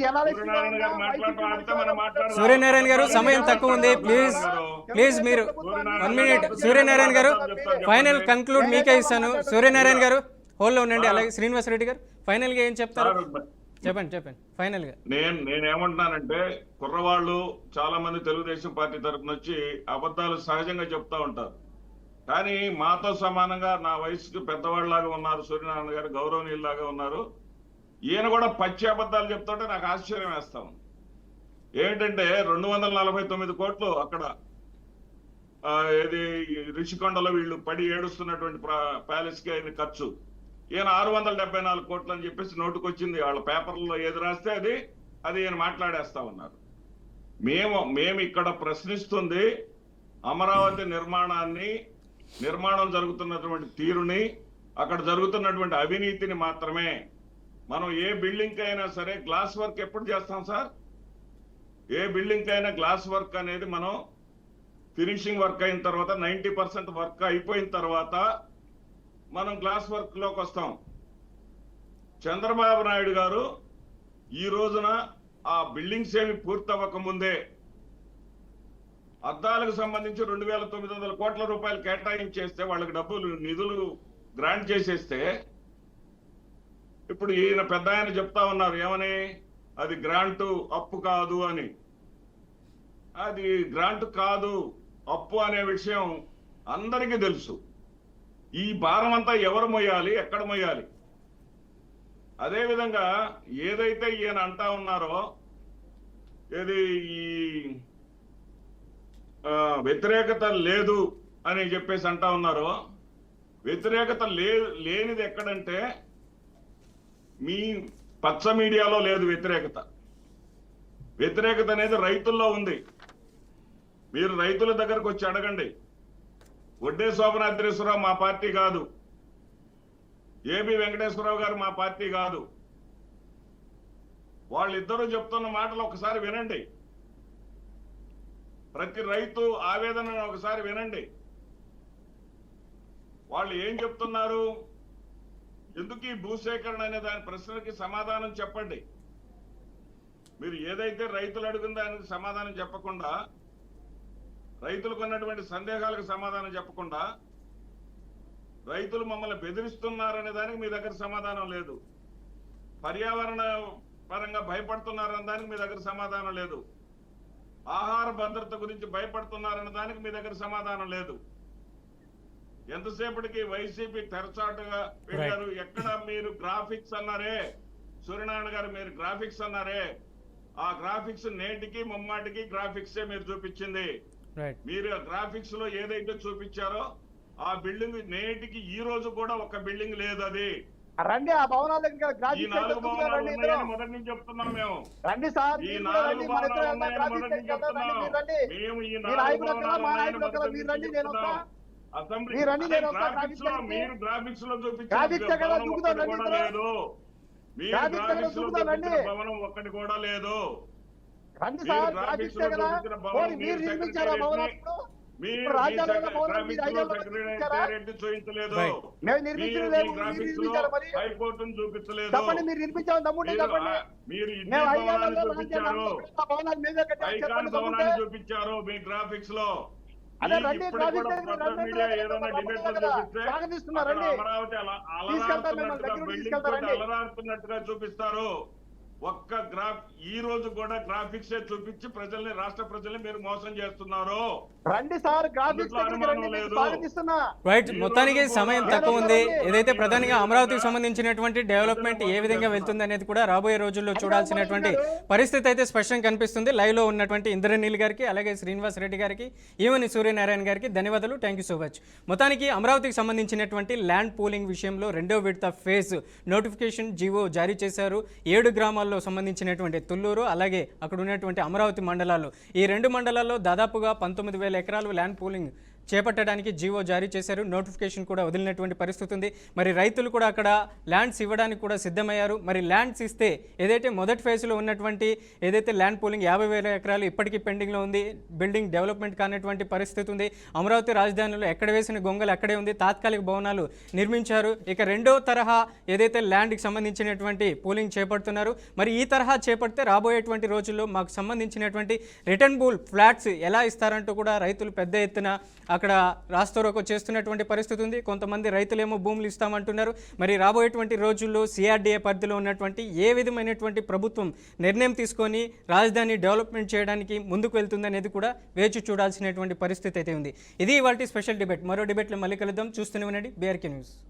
సూర్యనారాయణ గారు సమయం తక్కువ ఉంది. ప్లీజ్ మీరు 1 మినిట్. సూర్యనారాయణ గారు ఫైనల్ కన్క్లూడ్ మీకే ఇస్తాను. సూర్యనారాయణ గారు హోల్లో ఉండండి. అలాగే శ్రీనివాసరెడ్డి గారు ఫైనల్ గా ఏం చెప్తారు? చెప్పండి ఫైనల్ గా. నేనేమంటున్నానంటే, కుర్రవాళ్ళు చాలా మంది తెలుగుదేశం పార్టీ తరఫున వచ్చి అబద్ధాలు సహజంగా చెప్తా ఉంటారు. కానీ మాతో సమానంగా నా వయసుకి పెద్దవాళ్ళలాగా ఉన్నారు సూర్యనారాయణ గారు, గౌరవనీయులాగా ఉన్నారు. ఈయన కూడా పచ్చి అబద్ధాలు చెప్తుంటే నాకు ఆశ్చర్యం వేస్తాం. ఏంటంటే 249 కోట్లు అక్కడ ఏది రిషికొండలో వీళ్ళు పడి ఏడుస్తున్నటువంటి ప్యాలెస్ కి అయిన ఖర్చు. ఈయన 674 కోట్లు అని చెప్పేసి నోటుకొచ్చింది. వాళ్ళ పేపర్లో ఏది రాస్తే అది ఈయన మాట్లాడేస్తా ఉన్నారు. మేము ఇక్కడ ప్రశ్నిస్తుంది అమరావతి నిర్మాణం జరుగుతున్నటువంటి తీరుని, అక్కడ జరుగుతున్నటువంటి అవినీతిని మాత్రమే. మనం ఏ బిల్డింగ్ అయినా సరే గ్లాస్ వర్క్ ఎప్పుడు చేస్తాం సార్? ఏ బిల్డింగ్ అయినా గ్లాస్ వర్క్ అనేది మనం ఫినిషింగ్ వర్క్ అయిన తర్వాత 90% వర్క్ అయిపోయిన తర్వాత మనం గ్లాస్ వర్క్ లోకి వస్తాం. చంద్రబాబు నాయుడు గారు ఈ రోజున ఆ బిల్డింగ్స్ ఏమి పూర్తవ్వక ముందే అద్దాలకు సంబంధించి 2,900 కోట్ల రూపాయలు కేటాయించేస్తే, వాళ్ళకి నిధులు గ్రాంట్ చేసేస్తే, ఇప్పుడు ఈయన పెద్ద ఆయన చెప్తా ఉన్నారు ఏమని, అది గ్రాంటు అప్పు కాదు అని. అది గ్రాంట్ కాదు, అప్పు అనే విషయం అందరికీ తెలుసు. ఈ భారం అంతా ఎవరు మొయ్యాలి, ఎక్కడ మొయ్యాలి? అదేవిధంగా ఏదైతే ఈయన అంటా ఉన్నారో, ఏది ఈ వ్యతిరేకత లేదు అని చెప్పేసి అంటా ఉన్నారో, వ్యతిరేకత లేనిది ఎక్కడంటే మీ పచ్చ మీడియాలో లేదు. వ్యతిరేకత అనేది రైతుల్లో ఉంది. మీరు రైతుల దగ్గరకు వచ్చి అడగండి. వడ్డే శోభనాద్రేశ్వరరావు మా పార్టీ కాదు, ఏబి వెంకటేశ్వరరావు గారు మా పార్టీ కాదు. వాళ్ళిద్దరూ చెప్తున్న మాటలు ఒకసారి వినండి. ప్రతి రైతు ఆవేదనను ఒకసారి వినండి. వాళ్ళు ఏం చెప్తున్నారు, ఎందుకు ఈ భూసేకరణ అనే దాని ప్రశ్నకి సమాధానం చెప్పండి. మీరు ఏదైతే రైతులు అడుగున దానికి సమాధానం చెప్పకుండా, రైతులకు ఉన్నటువంటి సందేహాలకు సమాధానం చెప్పకుండా, రైతులు మమ్మల్ని బెదిరిస్తున్నారనే దానికి మీ దగ్గర సమాధానం లేదు. పర్యావరణ పరంగా భయపడుతున్నారనే దానికి మీ దగ్గర సమాధానం లేదు. ఆహార భద్రత గురించి భయపడుతున్నారనే దానికి మీ దగ్గర సమాధానం లేదు. ఎంతసేపటికి వైసీపీ తెరచాటుగా పెట్టారు. ఎక్కడ మీరు గ్రాఫిక్స్ అన్నారే సూర్యనారాయణ గారు, మీరు గ్రాఫిక్స్ అన్నారే, ఆ గ్రాఫిక్స్ నేటికి ముమ్మాటికి గ్రాఫిక్సే మీరు చూపించింది. మీరు గ్రాఫిక్స్ లో ఏదైతే చూపించారో ఆ బిల్డింగ్ నేటికి ఈ రోజు కూడా ఒక బిల్డింగ్ లేదు. అది రండి, ఆ భవనాలు ఈ 4 భవనాలు ఉన్నాయని మొదటి నుంచి చెప్తున్నాం మేము. రండి సార్, ఈ 4 భవనాలు ఉన్నాయని మొదటి నుంచి చెప్తున్నాం మేము. ఈ 4 భవనాలు ఉన్నాయని మొదటి నుంచి చెప్తున్నాం. అసెంబ్లీ గ్రాఫిక్స్ లో మీరు గ్రాఫిక్స్ లో చూపించిన భవనం ఒక్కటి కూడా లేదు. మీరు గ్రాఫిక్స్ లో చూపించిన భవనం ఒక్కటి కూడా లేదు. మీరు గ్రాఫిక్స్ లో చూపించిన భవనం మీరు ఇప్పుడు రాజధానిలో భవనాలు మీరు 5 ఏళ్ల ముందు నిర్మించారా? చూపించలేదు. Right. మేము నిర్మించడం లేదు, మీరు గ్రాఫిక్స్ లో నిర్మించారు మరి. హైకోర్టును చూపించలేదు. చెప్పండి, మీరు నిర్మించామని దమ్ముంటే చెప్పండి. మీరు ఇంటి మేము 5 భవనాన్ని ఏళ్లలో చూపించారు, భవనాలు మీదే కట్టాము, ఐకాన్ చెప్పండి భవనాన్ని దమ్ముంటే. చూపించారు మీ గ్రాఫిక్స్ లో. అదే రండి, ఇప్పుడు ట్రాఫిక్ కూడా దగ్గర ప్రజల రండి, మీడియా రండి, ఏదైనా రండి, డిబేట్ లో కదా. చూపిస్తే స్వాగతిస్తున్నారండి. అక్కడ అమరావతి తీసుకెళ్తారు, మిమ్మల్ని అలరాడుతున్నట్టుగా దగ్గరికి బిల్డింగ్ తీసుకెళ్తారండి. అలరాడుతున్నట్టుగా చూపిస్తారు. ఒక్క ఈ రోజు కూడా గ్రాఫిక్స్ చూపించి ప్రజల్ని, రాష్ట్ర ప్రజల్ని మీరు మోసం చేస్తున్నారు. రండి సార్, గ్రాఫిక్స్ అందులో దగ్గరికి రండి, అనుమానం మీకు లేదు. స్వాగతిస్తున్నా. రైట్, ఈ మొత్తానికి రోజు సమయం కూడా తక్కువ ఉంది. ఏదైతే ఏదైతే ప్రధానంగా ప్రజలు అమరావతికి కూడా సంబంధించినటువంటి డెవలప్మెంట్ ఏ విధంగా వెళ్తుంది అనేది కూడా రాబోయే రోజుల్లో చూడాల్సినటువంటి అమరావతి పరిస్థితి అయితే స్పష్టంగా కనిపిస్తుంది. లైవ్ లో ఉన్నటువంటి ఇంద్రనీల్ గారికి, అలాగే శ్రీనివాస్ రెడ్డి గారికి, ఈవెన్ సూర్యనారాయణ గారికి ధన్యవాదాలు. Thank you so much. మొత్తానికి అమరావతికి సంబంధించినటువంటి ల్యాండ్ పూలింగ్ విషయంలో రెండో విడత ఫేజ్ నోటిఫికేషన్ జీవో జారీ చేశారు. 7 గ్రామాల్లో సంబంధించినటువంటి తుళ్ళూరు, అలాగే అక్కడ ఉన్నటువంటి అమరావతి మండలాలు, ఈ 2 మండలాల్లో దాదాపుగా 19,000 ఎకరాలు ల్యాండ్ పూలింగ్ చేపట్టడానికి జీవో జారీ చేశారు. నోటిఫికేషన్ కూడా వదిలినటువంటి పరిస్థితి ఉంది. మరి రైతులు కూడా అక్కడ ల్యాండ్స్ ఇవ్వడానికి కూడా సిద్ధమయ్యారు. మరి ల్యాండ్స్ ఇస్తే ఏదైతే మొదటి ఫేజ్లో ఉన్నటువంటి ఏదైతే ల్యాండ్ పూలింగ్ 50,000 ఎకరాలు ఇప్పటికీ పెండింగ్లో ఉంది, బిల్డింగ్ డెవలప్మెంట్ కానటువంటి పరిస్థితి ఉంది. అమరావతి రాజధానిలో ఎక్కడ వేసిన గొంగలు అక్కడే ఉంది, తాత్కాలిక భవనాలు నిర్మించారు. ఇక రెండో తరహా ఏదైతే ల్యాండ్కి సంబంధించినటువంటి పూలింగ్ చేపడుతున్నారు. మరి ఈ తరహా చేపడితే రాబోయేటువంటి రోజుల్లో మాకు సంబంధించినటువంటి రిటర్న్ బూల్ ఫ్లాట్స్ ఎలా ఇస్తారంటూ కూడా రైతులు పెద్ద ఎత్తున అక్కడ రాస్తారోకో చేస్తున్నటువంటి పరిస్థితి ఉంది. కొంతమంది రైతులేమో భూములు ఇస్తామంటున్నారు. మరి రాబోయేటువంటి రోజుల్లో సిఆర్డీఏ పరిధిలో ఉన్నటువంటి ఏ విధమైనటువంటి ప్రభుత్వం నిర్ణయం తీసుకొని రాజధాని డెవలప్మెంట్ చేయడానికి ముందుకు వెళ్తుందనేది కూడా వేచి చూడాల్సినటువంటి పరిస్థితి అయితే ఉంది. ఇది ఇవాల్టి స్పెషల్ డిబేట్. మరో డిబేట్లో మళ్ళీ కలుద్దాం. చూస్తూనే ఉండండి బీఆర్కే న్యూస్.